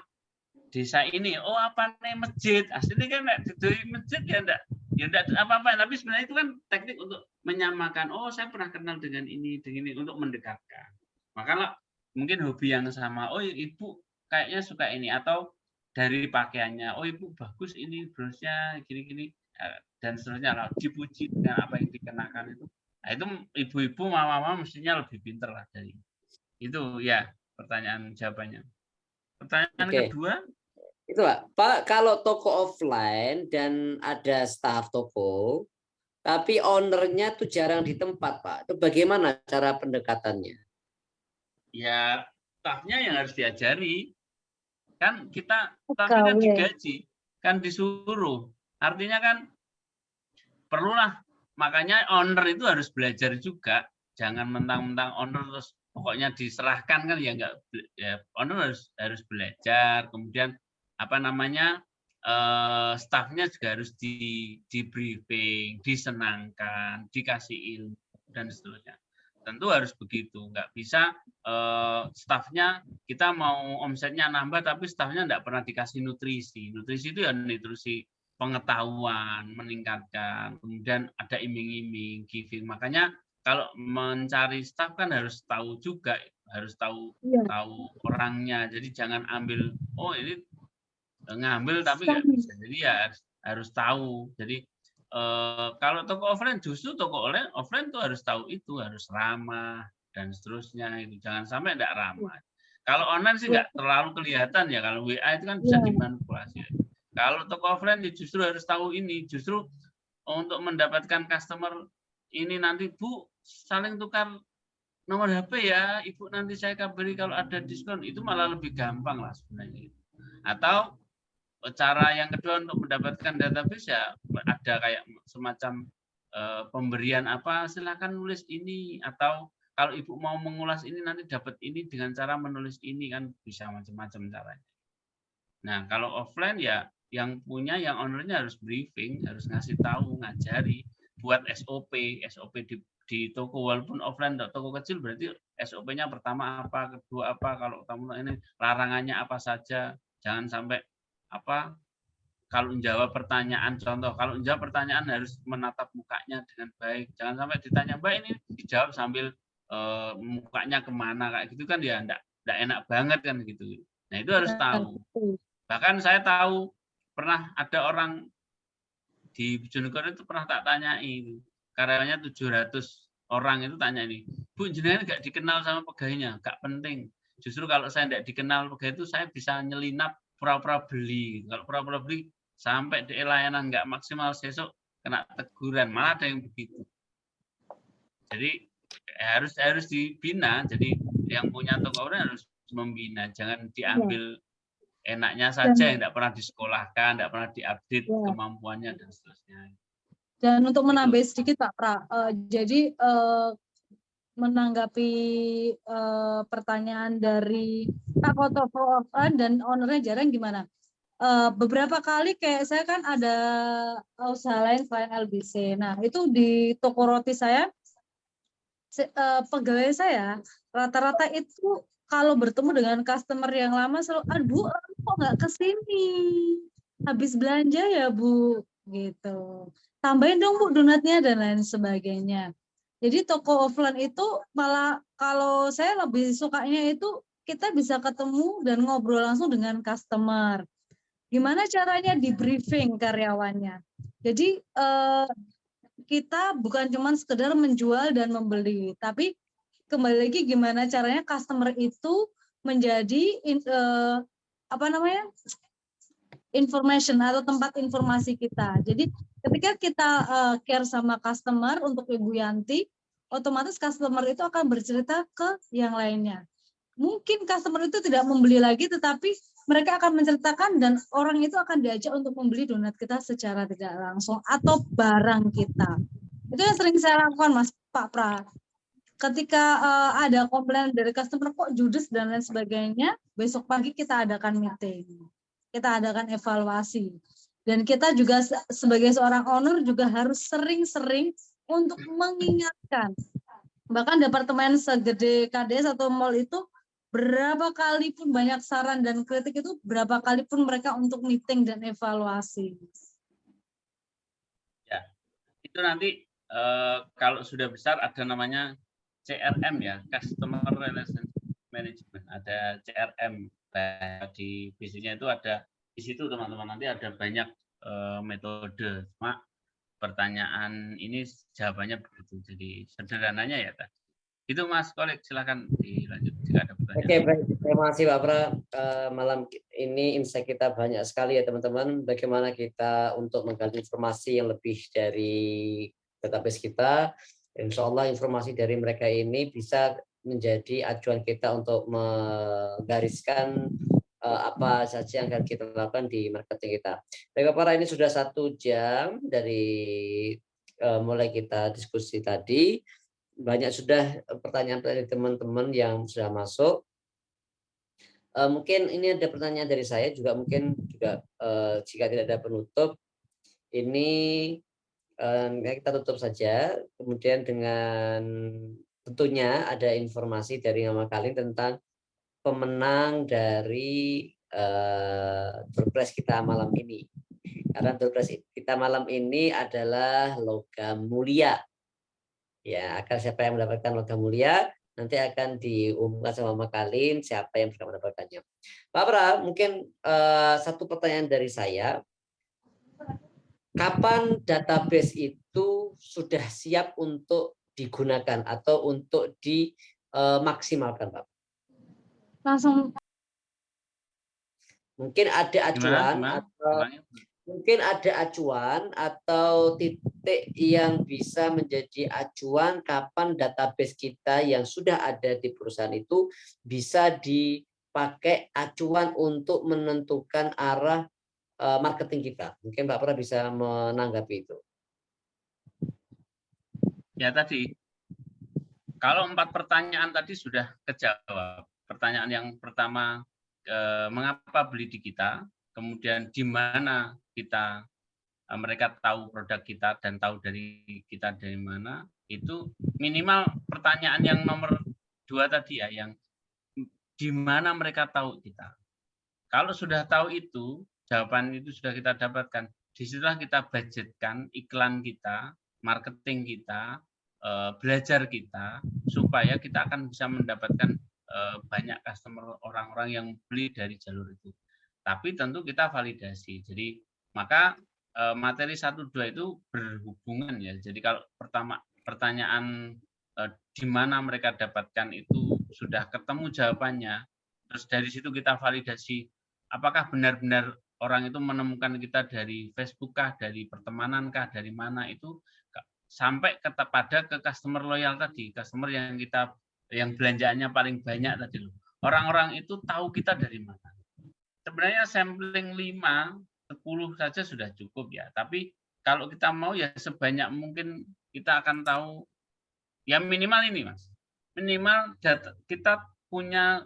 desa ini. Oh, apa nih, masjid? Aslinya kan di masjid ya enggak apa-apa. Tapi sebenarnya itu kan teknik untuk menyamakan. Oh, saya pernah kenal dengan ini untuk mendekatkan. Makanya mungkin hobi yang sama. Oh, ibu kayaknya suka ini, atau dari pakaiannya. Oh, ibu bagus ini brosnya gini-gini dan seterusnya lah. Dipuji dengan apa yang dikenakan itu. Nah, itu ibu-ibu, mama-mama mestinya lebih pinter lah dari itu ya. Pertanyaan jawabannya. Pertanyaan kedua.
Itu Pak, kalau toko offline dan ada staf toko, tapi ownernya tuh jarang di tempat, Pak. Itu bagaimana cara pendekatannya?
Ya, stafnya yang harus diajari. Kan kita tapi kan digaji, kan disuruh. Artinya kan perlulah, makanya owner itu harus belajar juga. Jangan mentang-mentang owner terus pokoknya diserahkan kan, ya enggak, ya owner harus belajar. Kemudian apa namanya, stafnya juga harus di briefing, disenangkan, dikasih ilmu dan seterusnya. Tentu harus begitu, nggak bisa stafnya kita mau omsetnya nambah tapi stafnya nggak pernah dikasih nutrisi. Nutrisi itu ya nutrisi pengetahuan, meningkatkan, kemudian ada iming-iming, giving. Makanya kalau mencari staf kan harus tahu juga, harus tahu orangnya. Jadi jangan ambil, oh ini ngambil tapi nggak bisa. Jadi ya harus tahu. Jadi kalau toko offline, justru toko offline tuh harus tahu itu, harus ramah dan seterusnya. Itu jangan sampai tidak ramah. Kalau online sih nggak terlalu kelihatan ya. Kalau WA itu kan bisa dimanipulasi. Kalau toko offline justru harus tahu ini. Justru untuk mendapatkan customer ini nanti, Bu, saling tukar nomor HP ya, Ibu nanti saya kabari kalau ada diskon. Itu malah lebih gampang lah sebenarnya. Atau cara yang kedua untuk mendapatkan database ya ada kayak semacam pemberian apa, silakan nulis ini, atau kalau ibu mau mengulas ini nanti dapat ini dengan cara menulis ini, kan bisa macam-macam caranya. Nah kalau offline ya yang punya, yang ownernya harus briefing, harus ngasih tahu, ngajari, buat SOP di toko, walaupun offline toko kecil berarti SOP-nya pertama apa, kedua apa, kalau kamu ini larangannya apa saja, jangan sampai apa, kalau menjawab pertanyaan, contoh kalau menjawab pertanyaan harus menatap mukanya dengan baik, jangan sampai ditanya Mbak ini dijawab sambil mukanya kemana kayak gitu kan, ya enggak enak banget kan gitu. Nah itu harus tahu. Bahkan saya tahu pernah ada orang di Bojonegoro itu pernah tak tanyai, karyawannya 700 orang itu tanya ini, Bu jenengan nggak dikenal sama pegawainya, nggak penting. Justru kalau saya nggak dikenal pegawai itu saya bisa nyelinap pura-pura beli. Kalau pura-pura beli sampai di layanan nggak maksimal, besok kena teguran, malah ada yang begitu. Jadi harus dibina. Jadi yang punya toko online harus membina, jangan diambil enaknya saja, yang tidak pernah disekolahkan, tidak pernah diupdate kemampuannya dan seterusnya.
Dan untuk menambah sedikit Pak Pra, jadi menanggapi pertanyaan dari Pak Koto dan ownernya jarang gimana? Beberapa kali kayak saya kan ada usaha lain selain LBC. Nah itu di toko roti saya, pegawai saya rata-rata itu kalau bertemu dengan customer yang lama selalu, aduh kok nggak kesini, habis belanja ya Bu, gitu. Tambahin dong Bu donatnya dan lain sebagainya. Jadi toko offline itu malah kalau saya lebih sukanya itu kita bisa ketemu dan ngobrol langsung dengan customer. Gimana caranya di briefing karyawannya. Jadi kita bukan cuma sekedar menjual dan membeli, tapi kembali lagi gimana caranya customer itu menjadi information atau tempat informasi kita. Jadi ketika kita care sama customer untuk Ibu Yanti, otomatis customer itu akan bercerita ke yang lainnya. Mungkin customer itu tidak membeli lagi, tetapi mereka akan menceritakan dan orang itu akan diajak untuk membeli donat kita secara tidak langsung atau barang kita. Itu yang sering saya lakukan, Mas Pak Pra. Ketika ada komplain dari customer kok judes dan lain sebagainya, besok pagi kita adakan meeting, kita adakan evaluasi, dan kita juga sebagai seorang owner juga harus sering-sering untuk mengingatkan. Bahkan departemen segede KDS atau mall itu berapa kali pun banyak saran dan kritik itu, berapa kali pun mereka untuk meeting dan evaluasi.
Ya, itu nanti kalau sudah besar ada namanya CRM ya, Customer Relationship Management, ada CRM di bisnisnya itu ada di situ teman-teman, nanti ada banyak metode. Cuma pertanyaan ini jawabannya begitu, jadi sederhananya ya itu Mas Kolik, silakan dilanjut jika ada pertanyaan.
Oke, baik. Terima kasih Pak Pra. Malam ini insight kita banyak sekali ya teman-teman. Bagaimana kita untuk menggali informasi yang lebih dari database kita. Insya Allah informasi dari mereka ini bisa menjadi acuan kita untuk menggariskan apa saja yang akan kita lakukan di marketing kita. Baik Pak Pra, ini sudah 1 jam dari mulai kita diskusi tadi. Banyak sudah pertanyaan dari teman-teman yang sudah masuk. Mungkin ini ada pertanyaan dari saya juga, mungkin juga jika tidak ada penutup, ini kita tutup saja. Kemudian dengan tentunya ada informasi dari Mama Kalin tentang pemenang dari Doorpress kita malam ini. Karena Doorpress kita malam ini adalah logam mulia. Ya, akan siapa yang mendapatkan logam mulia nanti akan diumumkan sama Mama Kalin siapa yang bisa mendapatkannya. Pak Pra, mungkin satu pertanyaan dari saya. Kapan database itu sudah siap untuk digunakan atau untuk dimaksimalkan, Pak?
Langsung.
Mungkin ada acuan mungkin ada acuan atau titik yang bisa menjadi acuan kapan database kita yang sudah ada di perusahaan itu bisa dipakai acuan untuk menentukan arah marketing kita. Mungkin Pak Pra bisa menanggapi itu.
Ya tadi, kalau 4 pertanyaan tadi sudah kejawab. Pertanyaan yang pertama, mengapa beli di kita? Kemudian di mana mereka tahu produk kita dan tahu dari kita dari mana, itu minimal pertanyaan yang nomor 2 tadi ya, yang di mana mereka tahu kita. Kalau sudah tahu itu, jawaban itu sudah kita dapatkan, disitulah kita budgetkan iklan kita, marketing kita, belajar kita, supaya kita akan bisa mendapatkan banyak customer, orang-orang yang beli dari jalur itu. Tapi tentu kita validasi. Jadi maka materi 1-2 itu berhubungan ya. Jadi kalau pertama pertanyaan di mana mereka dapatkan itu sudah ketemu jawabannya, terus dari situ kita validasi apakah benar-benar orang itu menemukan kita dari Facebook kah, dari pertemanan kah, dari mana, itu sampai pada ke customer loyal tadi, customer yang belanjaannya paling banyak tadi loh. Orang-orang itu tahu kita dari mana. Sebenarnya sampling 5-10 saja sudah cukup ya. Tapi kalau kita mau ya sebanyak mungkin kita akan tahu ya minimal ini Mas. Minimal kita punya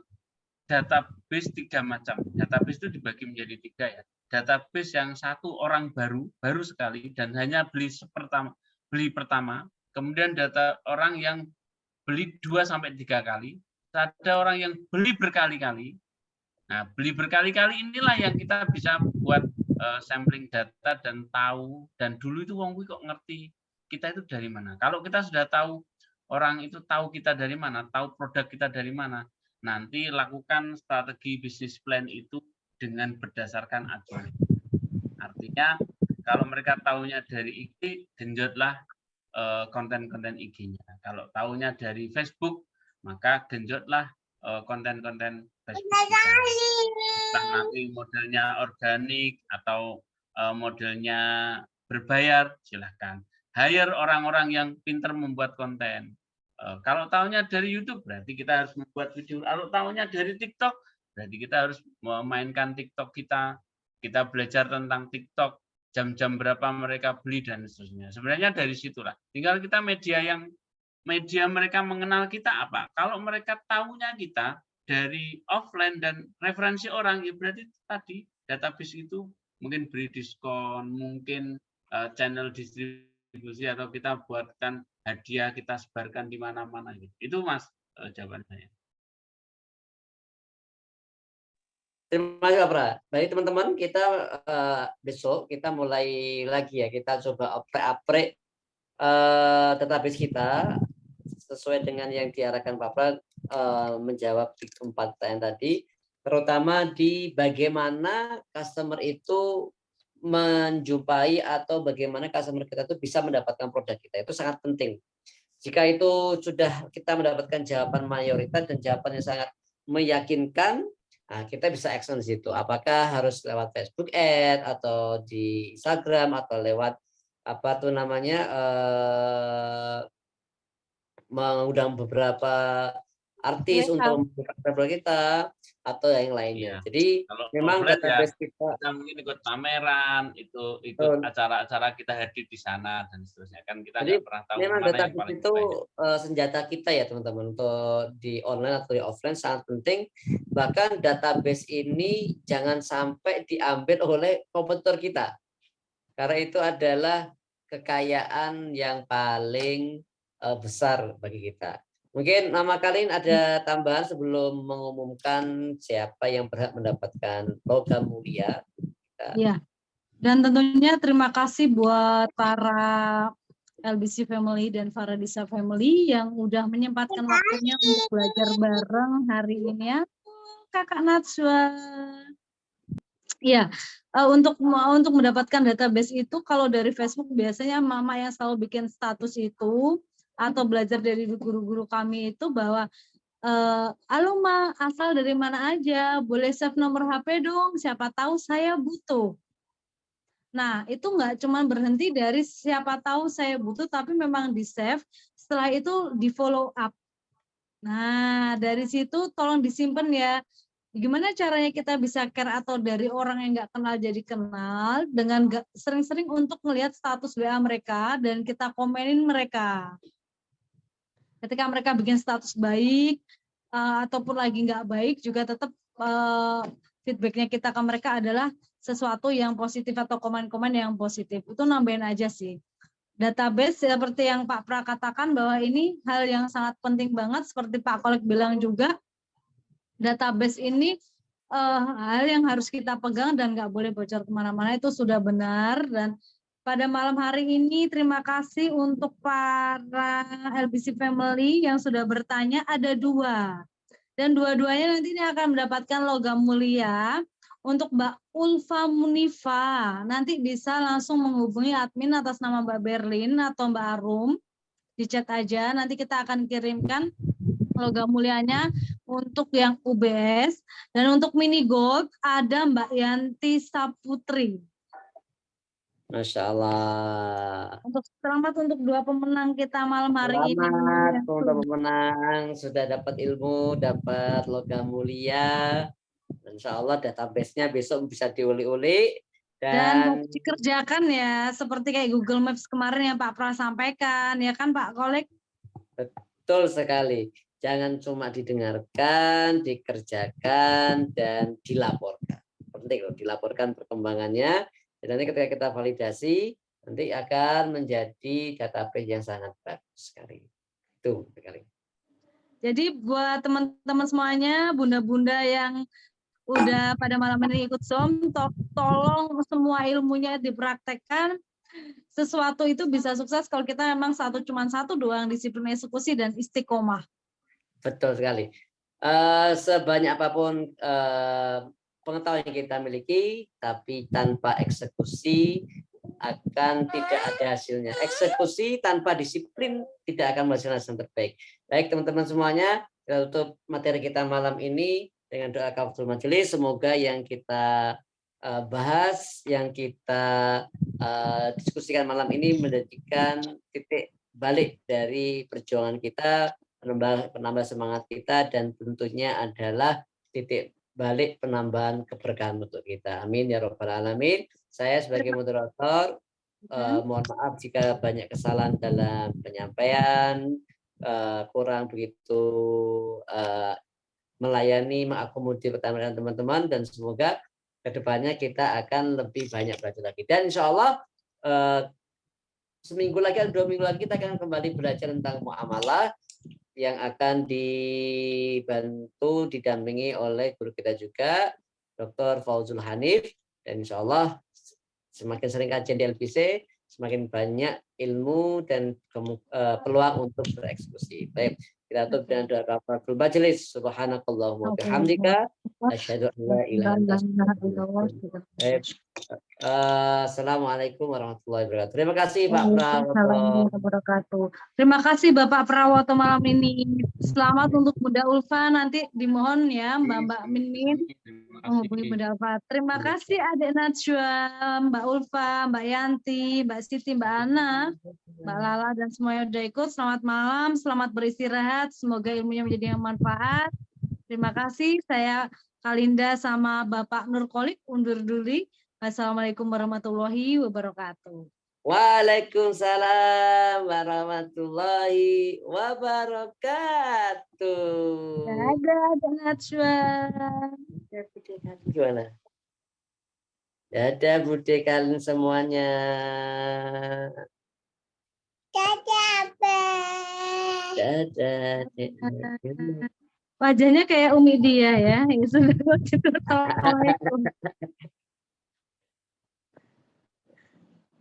database 3 macam. Database itu dibagi menjadi 3 ya. Database yang satu orang baru sekali dan hanya beli pertama. Kemudian data orang yang beli 2-3 kali. Ada orang yang beli berkali-kali. Nah, beli berkali-kali inilah yang kita bisa buat sampling data dan tahu. Dan dulu itu wong kok ngerti kita itu dari mana. Kalau kita sudah tahu orang itu tahu kita dari mana, tahu produk kita dari mana, nanti lakukan strategi bisnis plan itu dengan berdasarkan acuan. Artinya kalau mereka tahunya dari IG, genjotlah konten-konten IG-nya. Kalau tahunya dari Facebook, maka genjotlah konten-konten Facebook kita. Entah nanti modelnya organik atau modelnya berbayar, silahkan. Hire orang-orang yang pintar membuat konten. Kalau tahunya dari YouTube, berarti kita harus membuat video. Kalau tahunya dari TikTok, berarti kita harus memainkan TikTok kita. Kita belajar tentang TikTok, jam-jam berapa mereka beli, dan seterusnya. Sebenarnya dari situlah. Tinggal kita media mereka mengenal kita apa. Kalau mereka tahunya kita dari offline dan referensi orang, ya berarti tadi database itu mungkin beri diskon, mungkin channel distribusi, atau kita buatkan hadiah, kita sebarkan di mana-mana. Itu Mas jawaban saya.
Terima kasih Pak Pra. Baik teman-teman, kita besok kita mulai lagi ya, kita coba oprek-aprek database kita sesuai dengan yang diarahkan Pak Pra, menjawab di 4 pertanyaan tadi, terutama di bagaimana customer itu menjumpai atau bagaimana customer kita itu bisa mendapatkan produk kita. Itu sangat penting. Jika itu sudah kita mendapatkan jawaban mayoritas dan jawaban yang sangat meyakinkan, nah kita bisa action di situ. Apakah harus lewat Facebook Ad atau di Instagram atau lewat apa tuh namanya mengundang beberapa artis untuk membuka produk kita atau yang lainnya.
Iya.
Jadi
kalau
memang database kita
mungkin ikut pameran, ikut acara-acara, kita hadir di sana dan seterusnya. Kan kita nggak pernah tahu
memang
mana yang
database
paling
itu
banyak.
senjata kita ya teman-teman, untuk di online atau di offline sangat penting. Bahkan database ini jangan sampai diambil oleh kompetitor kita, karena itu adalah kekayaan yang paling besar bagi kita. Mungkin nama kalian ada tambahan sebelum mengumumkan siapa yang berhak mendapatkan logam mulia?
Iya. Dan tentunya terima kasih buat para LBC Family dan Faradisa Family yang udah menyempatkan waktunya untuk belajar bareng hari ini ya. Kakak Natswa. Iya, untuk mendapatkan database itu, kalau dari Facebook biasanya mama yang selalu bikin status itu, atau belajar dari guru-guru kami itu bahwa halo Ma, asal dari mana aja, boleh save nomor HP dong, siapa tahu saya butuh. Nah, itu nggak cuma berhenti dari siapa tahu saya butuh, tapi memang di save, setelah itu di follow up. Nah, dari situ tolong disimpan ya. Gimana caranya kita bisa care atau dari orang yang nggak kenal jadi kenal, dengan sering-sering untuk melihat status WA mereka dan kita komenin mereka. Ketika mereka bikin status baik ataupun lagi nggak baik, juga tetap feedbacknya kita ke mereka adalah sesuatu yang positif atau komen-komen yang positif. Itu nambahin aja sih. Database seperti yang Pak Pra katakan bahwa ini hal yang sangat penting banget, seperti Pak Kolek bilang juga, database ini hal yang harus kita pegang dan nggak boleh bocor kemana-mana, itu sudah benar. Dan pada malam hari ini terima kasih untuk para LBC Family yang sudah bertanya, ada 2. Dan dua-duanya nanti ini akan mendapatkan logam mulia. Untuk Mbak Ulfa Munifa, nanti bisa langsung menghubungi admin atas nama Mbak Berlin atau Mbak Arum, di chat aja, nanti kita akan kirimkan logam mulianya untuk yang UBS. Dan untuk mini gold ada Mbak Yanti Saputri.
Masya Allah.
Selamat untuk 2 pemenang kita malam hari ini.
Selamat untuk pemenang, sudah dapat ilmu, dapat logam mulia. Insya Allah database-nya besok bisa diuli-uli
dan dikerjakan ya, seperti kayak Google Maps kemarin yang Pak Pra sampaikan, ya kan Pak Kolek?
Betul sekali. Jangan cuma didengarkan, dikerjakan, dan dilaporkan. Penting loh, dilaporkan perkembangannya. Dan nanti ketika kita validasi, nanti akan menjadi database yang sangat bagus sekali. Itu sekali.
Jadi buat teman-teman semuanya, bunda-bunda yang udah pada malam ini ikut Zoom, tolong semua ilmunya dipraktekkan. Sesuatu itu bisa sukses kalau kita memang cuma satu doang, disiplin eksekusi dan istiqomah.
Betul sekali. Sebanyak apapun pengetahuan yang kita miliki, tapi tanpa eksekusi akan tidak ada hasilnya. Eksekusi tanpa disiplin tidak akan menghasilkan hasil terbaik. Baik teman-teman semuanya, kita tutup materi kita malam ini dengan doa kafaratul majelis. Semoga yang kita bahas, yang kita diskusikan malam ini menjadikan titik balik dari perjuangan kita, penambah semangat kita, dan tentunya adalah titik balik penambahan keberkahan untuk kita. Amin ya rabbal alamin. Saya sebagai moderator mohon maaf jika banyak kesalahan dalam penyampaian, kurang begitu melayani, mengakomodir pertanyaan teman-teman, dan semoga kedepannya kita akan lebih banyak belajar lagi. Dan insya Allah seminggu lagi atau 2 minggu lagi kita akan kembali belajar tentang muamalah yang akan dibantu didampingi oleh guru kita juga, Dr. Fauzul Hanif. Dan insya Allah semakin sering kajian di LBC, semakin banyak ilmu dan peluang untuk bereksekusi. Baik, kita tutup dengan doa kafaratul majelis. Subhanakallahumma wa bihamdika asyhadu an la ilaha illa anta. Assalamualaikum warahmatullahi wabarakatuh. Terima kasih Pak
Prawoto. Terima kasih Bapak Prawoto malam ini. Selamat untuk Bunda Ulfa, nanti dimohon ya Mbak Mimin menghubungi Bunda Ulfa. Terima kasih Adik Najwa, Mbak Ulfa, Mbak Yanti, Mbak Siti, Mbak Ana, Mbak Lala, dan semuanya udah ikut. Selamat malam, selamat beristirahat. Semoga ilmunya menjadi yang manfaat. Terima kasih. Saya Kalinda sama Bapak Nurkolik undur diri. Assalamualaikum warahmatullahi wabarakatuh.
Waalaikumsalam warahmatullahi wabarakatuh.
Dadah Najwa.
Gimana? Dadah Bude kalian semuanya.
Dadah.
Dadah.
Wajahnya kayak Umi dia ya. Assalamualaikum.